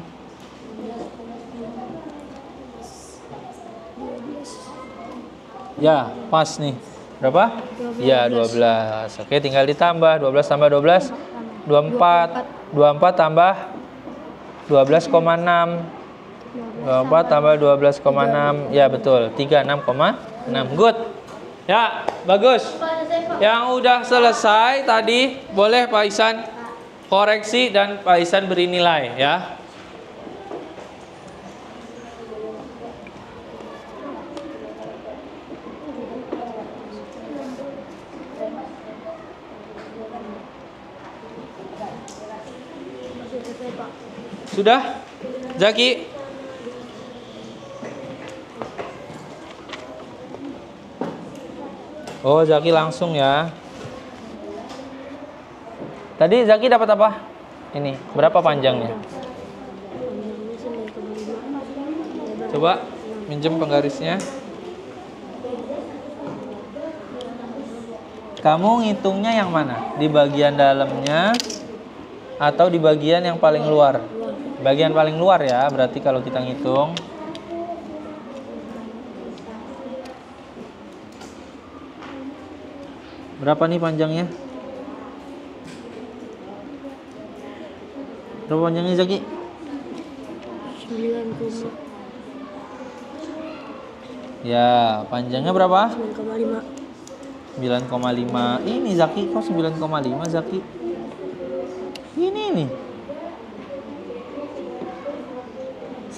Ya, pas nih. Berapa? 12. Ya, 12. Oke, tinggal ditambah 12 tambah 12 24. 24 tambah 12,6. 24 tambah 12,6. Ya, betul. 36,6. Good. Ya, bagus. Yang udah selesai tadi boleh Pak Ihsan koreksi dan Pak Ihsan beri nilai ya. Sudah? Zaki? Oh, Zaki langsung ya. Tadi Zaki dapat apa? Ini, berapa panjangnya? Coba minjem penggarisnya. Kamu ngitungnya yang mana? Di bagian dalamnya atau di bagian yang paling luar? Bagian paling luar ya, berarti kalau kita ngitung. Berapa nih panjangnya? Berapa panjangnya Zaki? 9,5. Ya, panjangnya berapa? 9,5. 9,5. Ini Zaki, kok 9,5 Zaki? Ini nih.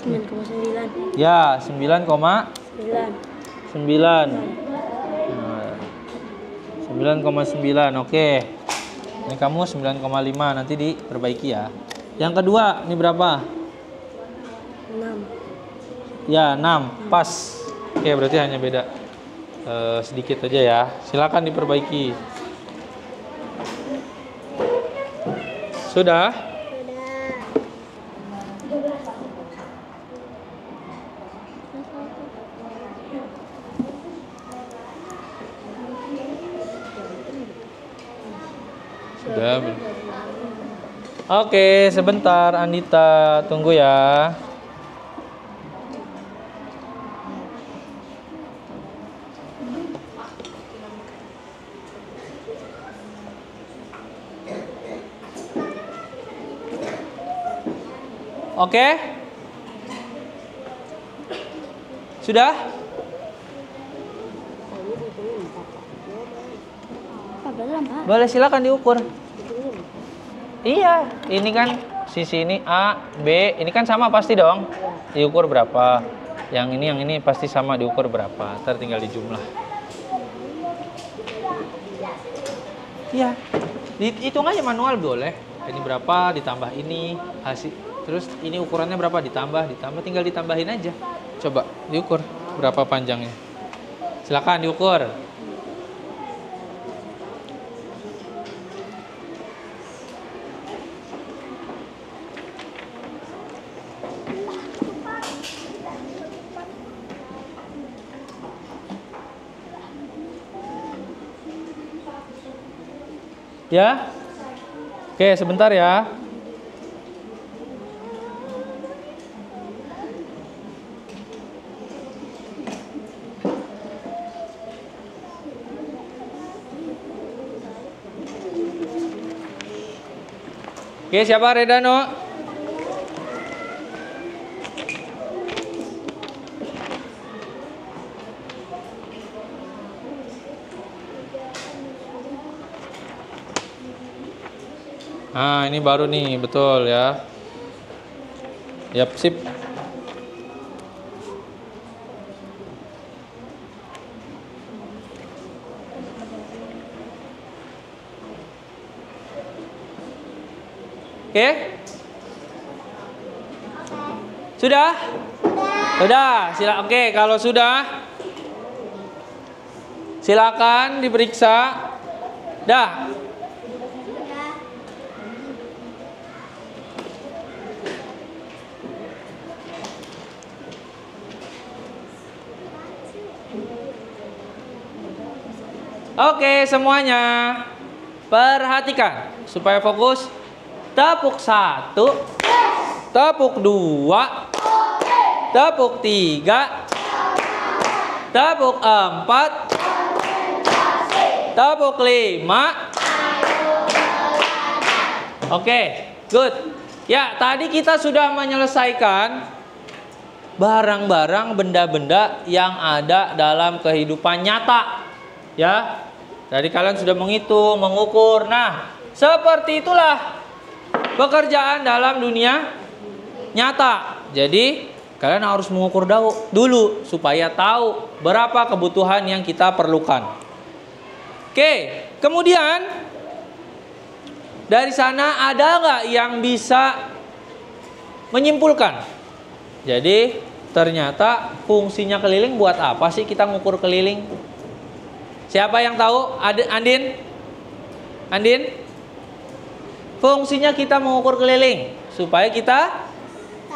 9,9. Ya, 9,9. 9,9. Oke. Ini kamu 9,5, nanti diperbaiki ya. Yang kedua, ini berapa? 6. Ya, 6. Pas. Oke, berarti hanya beda sedikit aja ya. Silakan diperbaiki. Sudah? Sudah. Oke, sebentar Andita, tunggu ya. Oke? Sudah? Boleh, silakan diukur. Iya, ini kan sisi ini A, B, ini kan sama pasti dong. Diukur berapa? Yang ini pasti sama, diukur berapa? Ntar tinggal dijumlah. Iya, dihitung aja manual boleh. Ini berapa ditambah ini hasil. Terus ini ukurannya berapa ditambah, tinggal ditambahin aja. Coba diukur berapa panjangnya. Silakan diukur. Ya. Oke, sebentar ya. Oke, siapa Redano? Nah, ini baru nih, betul ya. Yap, sip. Oke? Sudah? Sudah. Oke, kalau sudah silakan diperiksa. Dah. Oke, semuanya perhatikan supaya fokus. Tepuk 1, tepuk 2, tepuk 3, tepuk 4, tepuk 5. Oke, good. Ya, tadi kita sudah menyelesaikan barang-barang, benda-benda yang ada dalam kehidupan nyata. Ya, tadi kalian sudah menghitung, mengukur. Nah, seperti itulah pekerjaan dalam dunia nyata. Jadi kalian harus mengukur dulu supaya tahu berapa kebutuhan yang kita perlukan. Oke, kemudian dari sana ada nggak yang bisa menyimpulkan. Jadi ternyata fungsinya keliling buat apa sih kita ngukur keliling? Siapa yang tahu? Andin? Andin? Fungsinya kita mengukur keliling supaya kita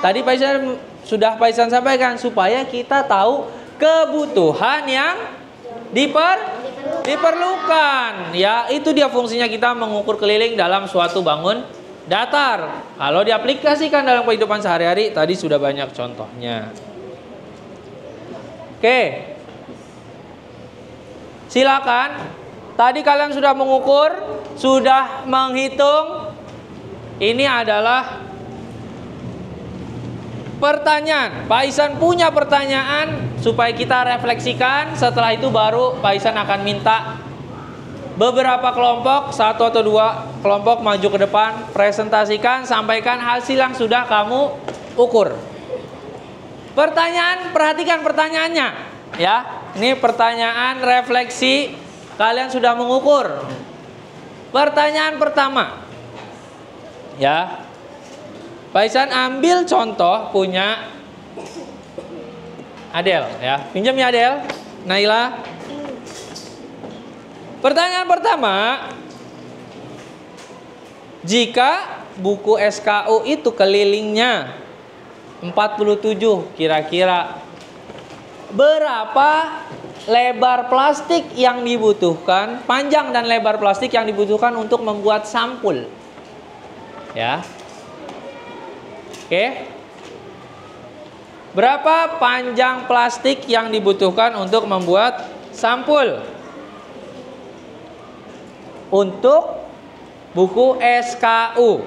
tadi Pak Isan sampaikan supaya kita tahu kebutuhan yang diperlukan. Ya, itu dia fungsinya kita mengukur keliling dalam suatu bangun datar. Kalau diaplikasikan dalam kehidupan sehari-hari, tadi sudah banyak contohnya. Oke. Silakan. Tadi kalian sudah mengukur, sudah menghitung. Ini adalah pertanyaan. Pak Isan punya pertanyaan supaya kita refleksikan. Setelah itu baru Pak Isan akan minta beberapa kelompok, 1 atau 2 kelompok maju ke depan, presentasikan, sampaikan hasil yang sudah kamu ukur. Pertanyaan, perhatikan pertanyaannya, ya. Ini pertanyaan refleksi, kalian sudah mengukur. Pertanyaan pertama, ya. Pak Isan ambil contoh punya Adel, ya. Pinjam ya Adel, Naila. Pertanyaan pertama, jika buku SKU itu kelilingnya 47, kira-kira berapa lebar plastik yang dibutuhkan, panjang dan lebar plastik yang dibutuhkan untuk membuat sampul? Ya. Oke. Berapa panjang plastik yang dibutuhkan untuk membuat sampul? Untuk buku SKU.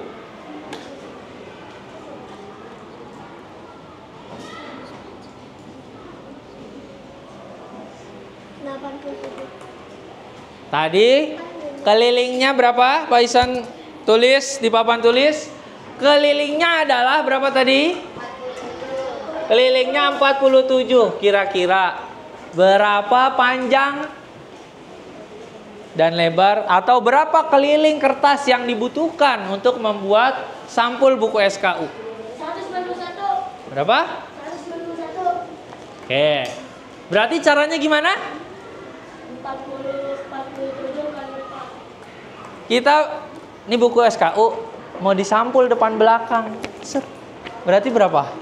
Tadi kelilingnya berapa? Pak Isan tulis di papan tulis. Kelilingnya adalah berapa tadi? Kelilingnya 47. Kira-kira berapa panjang dan lebar atau berapa keliling kertas yang dibutuhkan untuk membuat sampul buku SKU? 191. Berapa? 191. Oke. Berarti caranya gimana? 47 kali 4. Kita ini buku SKU mau disampul depan belakang. Set. Berarti berapa?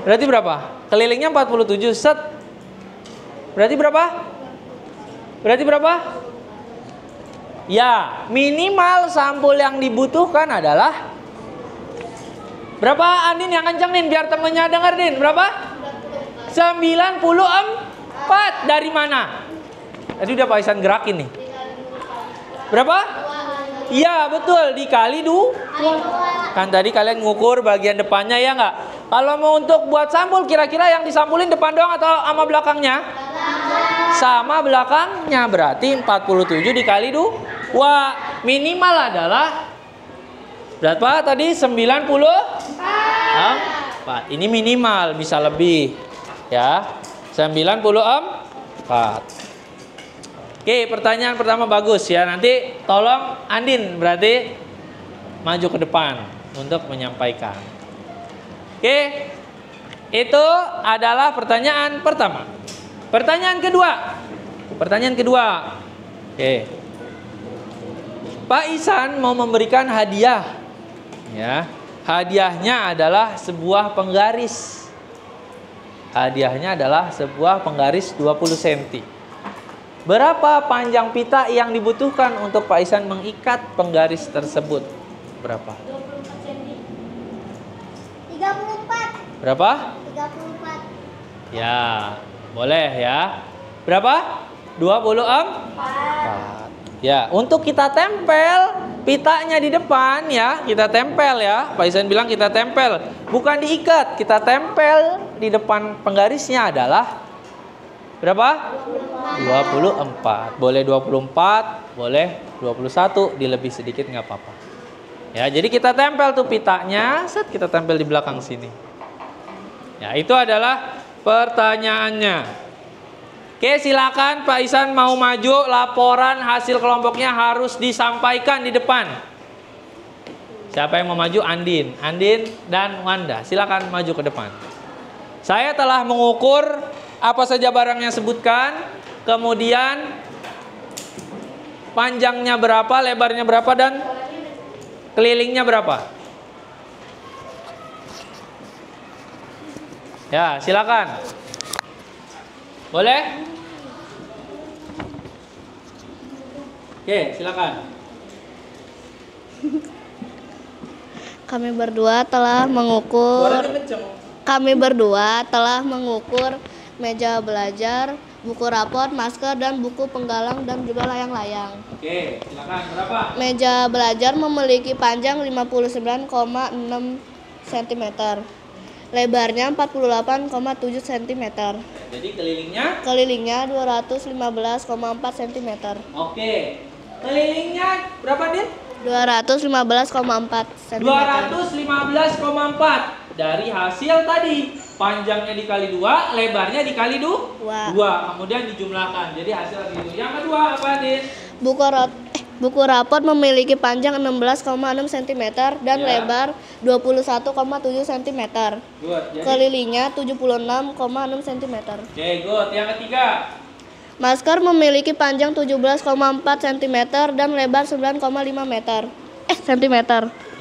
Berarti berapa? Kelilingnya 47 set. Berarti berapa? Berarti berapa? Ya, minimal sampul yang dibutuhkan adalah berapa? Andin yang kenceng Din biar temennya denger Din. Berapa? 94. Dari mana? Tadi udah Pak Isan gerakin nih. Berapa? Iya betul, dikali 2. Kan tadi kalian ngukur bagian depannya ya nggak? Kalau mau untuk buat sampul, kira-kira yang disampulin depan doang atau sama belakangnya? Sama belakangnya, berarti 47 dikali 2. Minimal adalah berapa tadi? 94. Ini minimal, bisa lebih. Ya, 94. Oke, pertanyaan pertama bagus ya. Nanti tolong Andin berarti maju ke depan untuk menyampaikan. Oke, itu adalah pertanyaan pertama. Pertanyaan kedua. Oke. Pak Isan mau memberikan hadiah. Ya, hadiahnya adalah sebuah penggaris. Hadiahnya adalah sebuah penggaris 20 cm. Berapa panjang pita yang dibutuhkan untuk Pak Isan mengikat penggaris tersebut? Berapa? 24 cm. 34. Berapa? 34. Ya, boleh ya. Berapa? 24. Ya, untuk kita tempel pitanya di depan ya, kita tempel ya. Pak Isan bilang kita tempel, bukan diikat, kita tempel di depan penggarisnya adalah berapa? 24. Boleh 24, boleh 21, dilebih sedikit nggak apa-apa. Ya, jadi kita tempel tuh pitanya, set kita tempel di belakang sini. Ya, itu adalah pertanyaannya. Oke, silakan Pak Isan mau maju, laporan hasil kelompoknya harus disampaikan di depan. Siapa yang mau maju? Andin. Andin dan Wanda. Silakan maju ke depan. Saya telah mengukur apa saja barang yang sebutkan. Kemudian panjangnya berapa, lebarnya berapa, dan kelilingnya berapa. Ya, silakan. Boleh? Oke, silakan. Kami berdua telah mengukur meja belajar, buku rapor, masker, dan buku penggalang dan juga layang-layang. Oke, silakan. Berapa? Meja belajar memiliki panjang 59,6 cm. Lebarnya 48,7 cm. Jadi kelilingnya? Kelilingnya 215,4 cm. Oke. Kelilingnya berapa, Din? 215,4 cm. 215,4. Dari hasil tadi, panjangnya dikali 2, lebarnya dikali 2. Kemudian dijumlahkan. Jadi hasil itu. Yang kedua apa, Din? Buku rapor memiliki panjang 16,6 cm dan Ya. lebar 21,7 cm. Good. Jadi, Kelilingnya 76,6 cm. oke, good. Yang ketiga. Masker memiliki panjang 17,4 cm dan lebar 9,5 cm.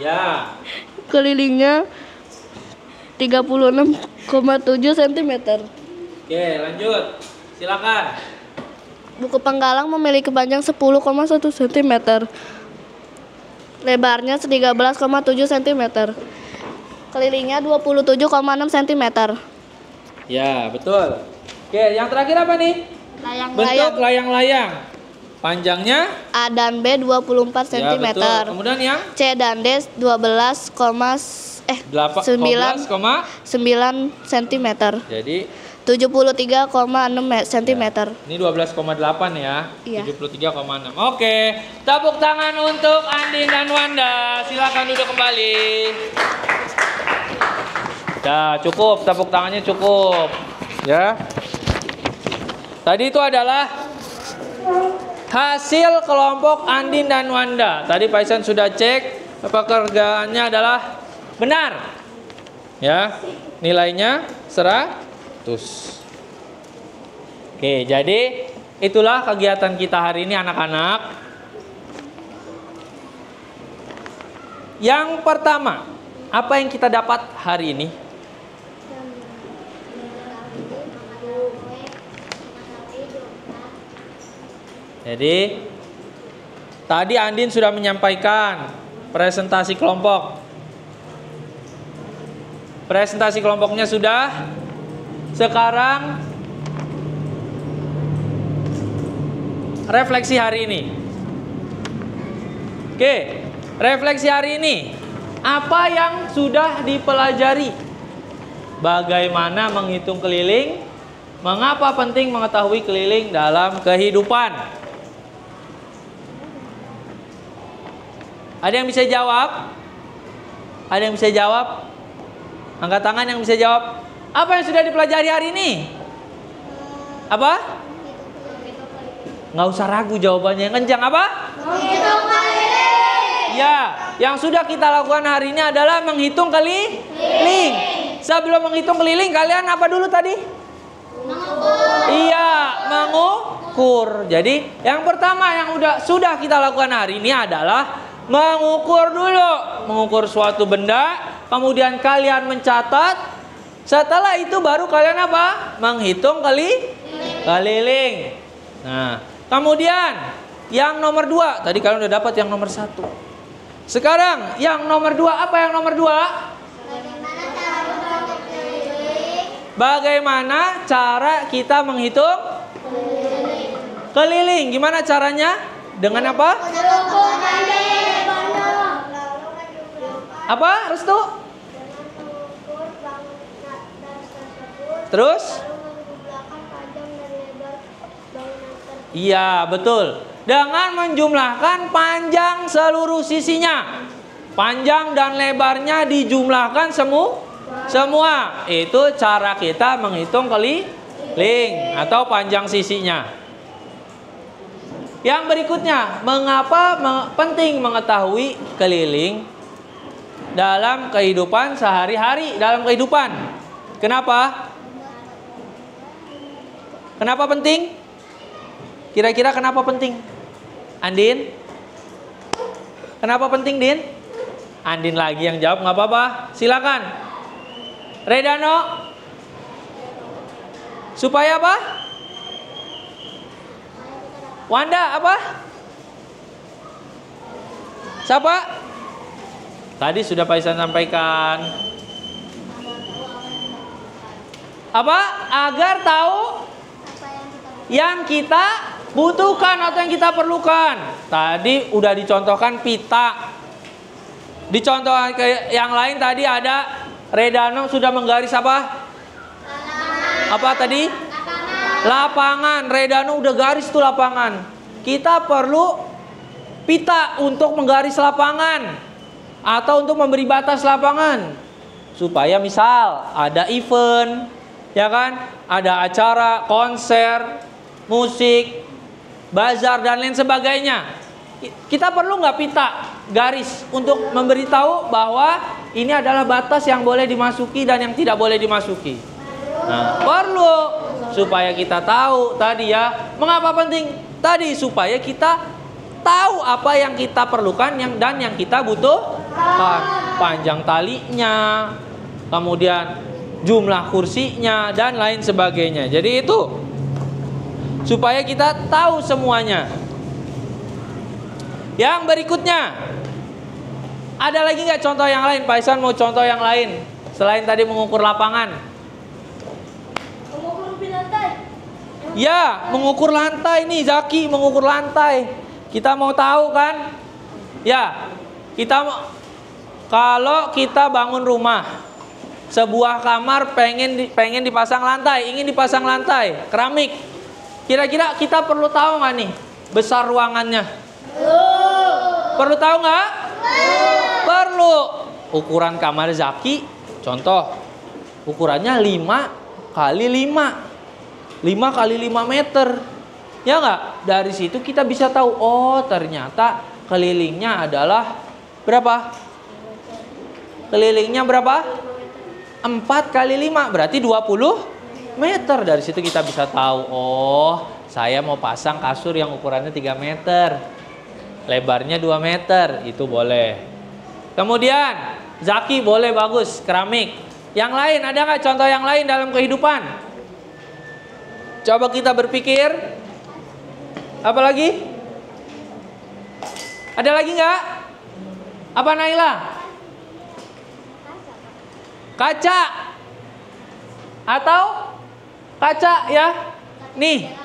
Ya. Kelilingnya 36,7 cm. Oke, lanjut. Silakan. Buku penggalang memiliki panjang 10,1 cm. Lebarnya 13,7 cm. Kelilingnya 27,6 cm. Ya, betul. Oke, yang terakhir apa nih? Bentuk layang-layang. Panjangnya A dan B 24 ya, cm. betul. Kemudian yang C dan D 12,9 cm. Jadi 73,6 cm. ini 12,8 ya. Iya. 73,6. Oke, tepuk tangan untuk Andin dan Wanda. Silakan duduk kembali. Ya, cukup. Tepuk tangannya cukup. Ya. Tadi itu adalah hasil kelompok Andin dan Wanda. Tadi Pak Isan sudah cek pekerjaannya adalah benar. Ya. Nilainya 100. Oke, jadi itulah kegiatan kita hari ini anak-anak. Yang pertama, apa yang kita dapat hari ini? Jadi tadi Andin sudah menyampaikan presentasi kelompok. Presentasi kelompoknya sudah. Sekarang refleksi hari ini. Oke, refleksi hari ini. Apa yang sudah dipelajari? Bagaimana menghitung keliling? Mengapa penting mengetahui keliling dalam kehidupan? Ada yang bisa jawab? Ada yang bisa jawab? Angkat tangan yang bisa jawab. Apa yang sudah dipelajari hari ini? Apa? Nggak usah ragu jawabannya yang kencang. Apa? Menghitung keliling. Ya, yang sudah kita lakukan hari ini adalah menghitung keliling. Sebelum menghitung keliling, kalian apa dulu tadi? Mengukur. Iya, mengukur. Jadi, yang pertama yang sudah kita lakukan hari ini adalah mengukur dulu. Mengukur suatu benda, kemudian kalian mencatat. Setelah itu baru kalian apa? Menghitung keliling. Nah, kemudian yang nomor 2, tadi kalian udah dapat yang nomor 1. Sekarang yang nomor 2, apa yang nomor 2? Bagaimana cara kita menghitung keliling? Gimana caranya? Dengan apa? Apa, Restu? Terus? Iya, betul. Dengan menjumlahkan panjang seluruh sisinya. Panjang dan lebarnya dijumlahkan semua. Itu cara kita menghitung keliling atau panjang sisinya. Yang berikutnya, mengapa penting mengetahui keliling? dalam kehidupan sehari-hari, dalam kehidupan. Kenapa? Kenapa penting? Kira-kira kenapa penting? Andin? Kenapa penting, Din? Andin lagi yang jawab, nggak apa-apa. Silakan. Redano? Supaya apa? Wanda apa? Siapa? Tadi sudah Pak Isan sampaikan. Apa? Agar tahu yang kita butuhkan atau yang kita perlukan. Tadi udah dicontohkan pita. Dicontohkan ke yang lain tadi ada Redano sudah menggaris apa? Apa tadi? Lapangan. Redano udah garis tuh lapangan. Kita perlu pita untuk menggaris lapangan atau untuk memberi batas lapangan supaya misal ada event, ya kan? Ada acara, konser, musik, bazar dan lain sebagainya. Kita perlu nggak pita garis untuk memberitahu bahwa ini adalah batas yang boleh dimasuki dan yang tidak boleh dimasuki. Nah, perlu supaya kita tahu tadi ya. Mengapa penting? Tadi supaya kita tahu apa yang kita perlukan dan yang kita butuhkan. Panjang talinya, kemudian jumlah kursinya dan lain sebagainya. Jadi itu supaya kita tahu semuanya. Yang berikutnya, ada lagi nggak contoh yang lain? Pak Isan mau contoh yang lain selain tadi mengukur lapangan? Mengukur lantai. Ya, mengukur lantai nih, Zaki mengukur lantai. Kita mau tahu kan? Ya, kalau kita bangun rumah, sebuah kamar pengen dipasang lantai, ingin dipasang lantai keramik. Kira-kira kita perlu tahu nggak nih besar ruangannya? Perlu tahu nggak? Perlu. Ukuran kamar Zaki, contoh, ukurannya 5 kali 5 kali 5 meter. Ya nggak? Dari situ kita bisa tahu, oh ternyata kelilingnya adalah berapa? Kelilingnya berapa? 4 kali 5 berarti 20 meter. Dari situ kita bisa tahu, oh saya mau pasang kasur yang ukurannya 3 meter. Lebarnya 2 meter, itu boleh. Kemudian, Zaki boleh bagus, keramik. Yang lain, ada nggak contoh yang lain dalam kehidupan? Coba kita berpikir. Apa lagi? Ada lagi nggak? Apa Naila? Kaca. Atau kaca ya? Nih,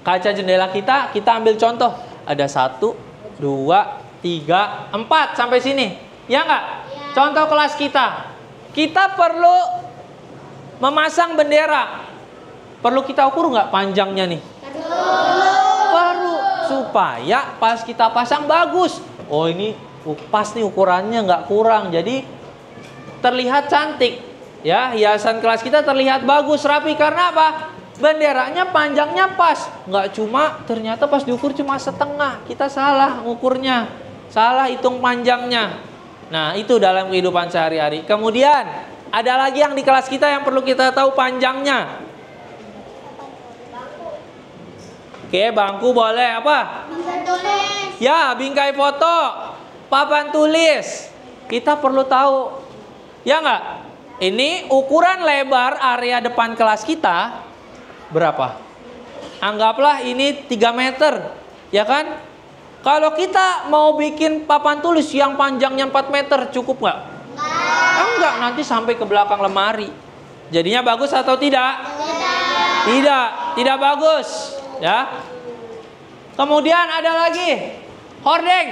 kaca jendela kita ambil contoh. Ada 1, 2, 3, 4 sampai sini. Ya nggak? Ya. Contoh kelas kita. Kita perlu memasang bendera. Perlu kita ukur nggak panjangnya nih? Perlu. Supaya pas kita pasang bagus. Oh ini pas nih ukurannya nggak kurang. Jadi terlihat cantik. Ya, hiasan kelas kita terlihat bagus, rapi. Karena apa? Benderanya panjangnya pas. Nggak cuma ternyata pas diukur cuma setengah. Kita salah ngukurnya. Salah hitung panjangnya. Nah itu dalam kehidupan sehari-hari. Kemudian ada lagi yang di kelas kita yang perlu kita tahu panjangnya. Oke, bangku boleh apa? Bingkai tulis. Ya, bingkai foto. Papan tulis. Kita perlu tahu. Ya nggak? Ini ukuran lebar area depan kelas kita berapa? Anggaplah ini 3 meter, ya kan? Kalau kita mau bikin papan tulis yang panjangnya 4 meter, cukup nggak? Enggak, nanti sampai ke belakang lemari. Jadinya bagus atau tidak? Tidak bagus, ya. Kemudian ada lagi, hordeng.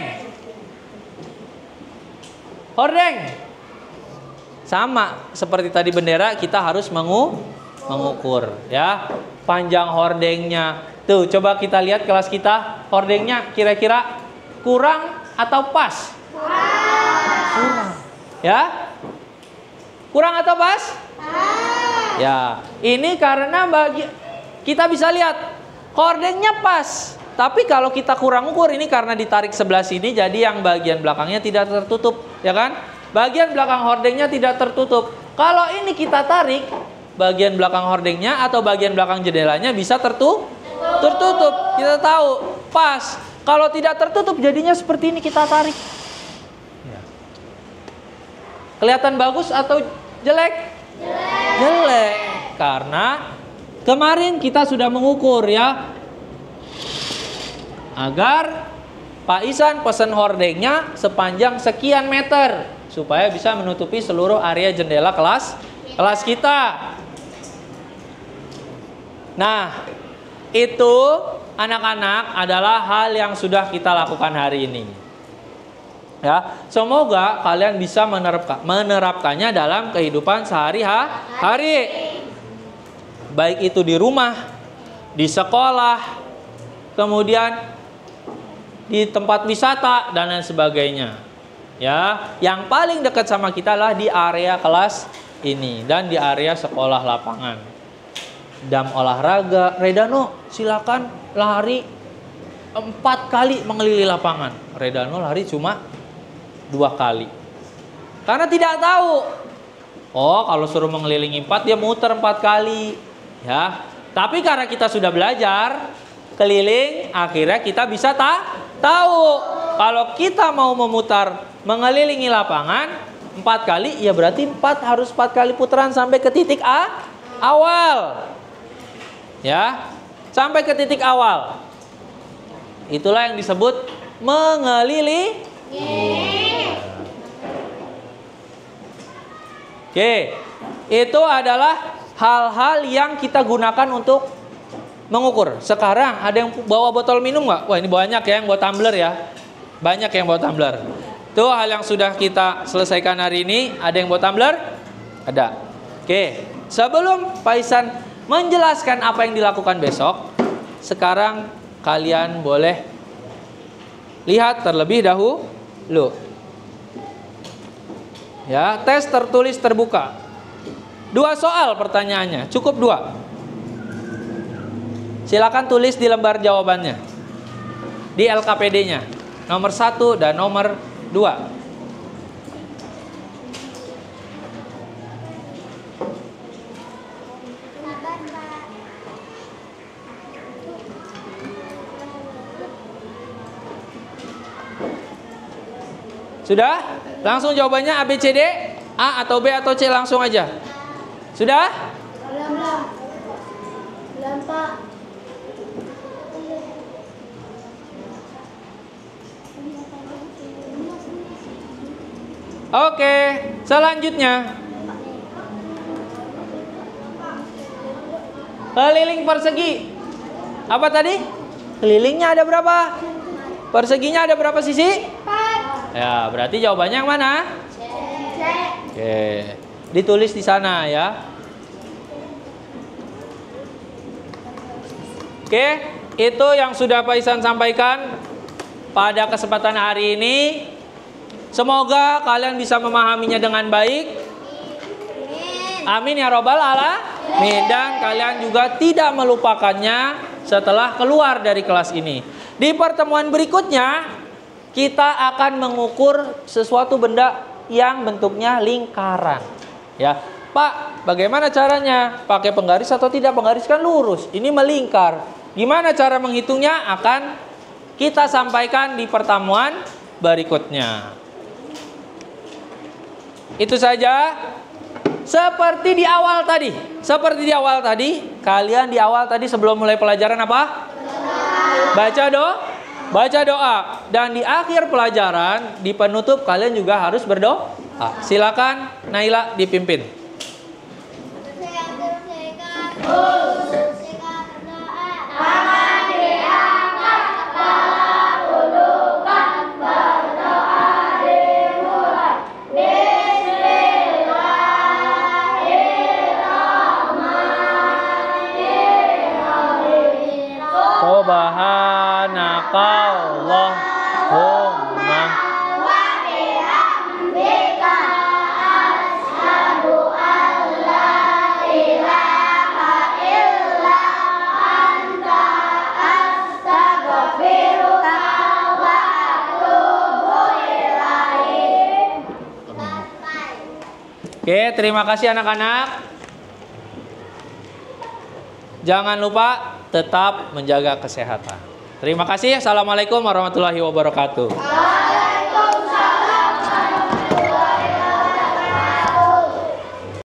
Sama seperti tadi bendera, kita harus mengukur, ya. Panjang hordengnya. Tuh, coba kita lihat kelas kita, hordengnya kira-kira kurang atau pas? Kurang. Ya? Kurang atau pas? Ya, ini karena kita bisa lihat hordengnya pas. Tapi kalau kita kurang ukur, ini karena ditarik sebelah sini, jadi yang bagian belakangnya tidak tertutup, ya kan? bagian belakang hordengnya tidak tertutup. Kalau ini kita tarik, bagian belakang hordengnya atau bagian belakang jendelanya bisa tertutup. Kita tahu pas. Kalau tidak tertutup jadinya seperti ini, kita tarik. Ya. Kelihatan bagus atau jelek? Jelek. Karena kemarin kita sudah mengukur ya, agar Pak Isan pesen hordengnya sepanjang sekian meter supaya bisa menutupi seluruh area jendela kelas kita. Nah, itu anak-anak adalah hal yang sudah kita lakukan hari ini. Ya, semoga kalian bisa menerapkannya dalam kehidupan sehari-hari. Baik itu di rumah, di sekolah, kemudian di tempat wisata dan lain sebagainya. Ya, yang paling dekat sama kita lah di area kelas ini dan di area sekolah lapangan. Dam olahraga, Redano silakan lari 4 kali mengelilingi lapangan. Redano lari cuma 2 kali. Karena tidak tahu. Oh, kalau suruh mengelilingi 4 dia muter 4 kali. Ya. Tapi karena kita sudah belajar keliling, akhirnya kita bisa tahu. Kalau kita mau memutar mengelilingi lapangan 4 kali, ya berarti 4 harus 4 kali putaran sampai ke titik awal. Ya, sampai ke titik awal. Itulah yang disebut mengelilingi. Oke, itu adalah hal-hal yang kita gunakan untuk mengukur. Sekarang ada yang bawa botol minum nggak? Wah, ini banyak ya yang bawa tumbler ya. Banyak yang bawa tumbler. Itu hal yang sudah kita selesaikan hari ini. Ada yang bawa tumbler? Ada. Oke, sebelum Pak Isan menjelaskan apa yang dilakukan besok, sekarang kalian boleh lihat terlebih dahulu. Ya, tes tertulis terbuka. 2 soal pertanyaannya, cukup 2. Silakan tulis di lembar jawabannya. Di LKPD-nya. Nomor 1 dan nomor 2. Sudah? Langsung jawabannya A, B, C, D? A atau B atau C langsung aja? Sudah? Belum, Pak. Oke, selanjutnya. Keliling persegi. Apa tadi? Kelilingnya ada berapa? Perseginya ada berapa sisi? 4. Ya, berarti jawabannya yang mana? C. Oke, ditulis di sana ya. Oke, itu yang sudah Pak Isan sampaikan pada kesempatan hari ini. Semoga kalian bisa memahaminya dengan baik. Amin ya robbal alamin. Dan kalian juga tidak melupakannya setelah keluar dari kelas ini. Di pertemuan berikutnya, kita akan mengukur sesuatu benda yang bentuknya lingkaran. Ya, Pak, bagaimana caranya? Pakai penggaris atau tidak? Penggaris kan lurus. Ini melingkar. Gimana cara menghitungnya? Akan kita sampaikan di pertemuan berikutnya. Itu saja. Seperti di awal tadi, kalian di awal tadi sebelum mulai pelajaran apa? Baca doa. Dan di akhir pelajaran, di penutup kalian juga harus berdoa. Silakan Naila dipimpin. Subhanakallahumma Wa bihamdika asyhadu an la ilaha illa anta astaghfiruka wa atubu ilaik. Oke, terima kasih anak-anak. Jangan lupa tetap menjaga kesehatan. Terima kasih. Assalamualaikum warahmatullahi wabarakatuh.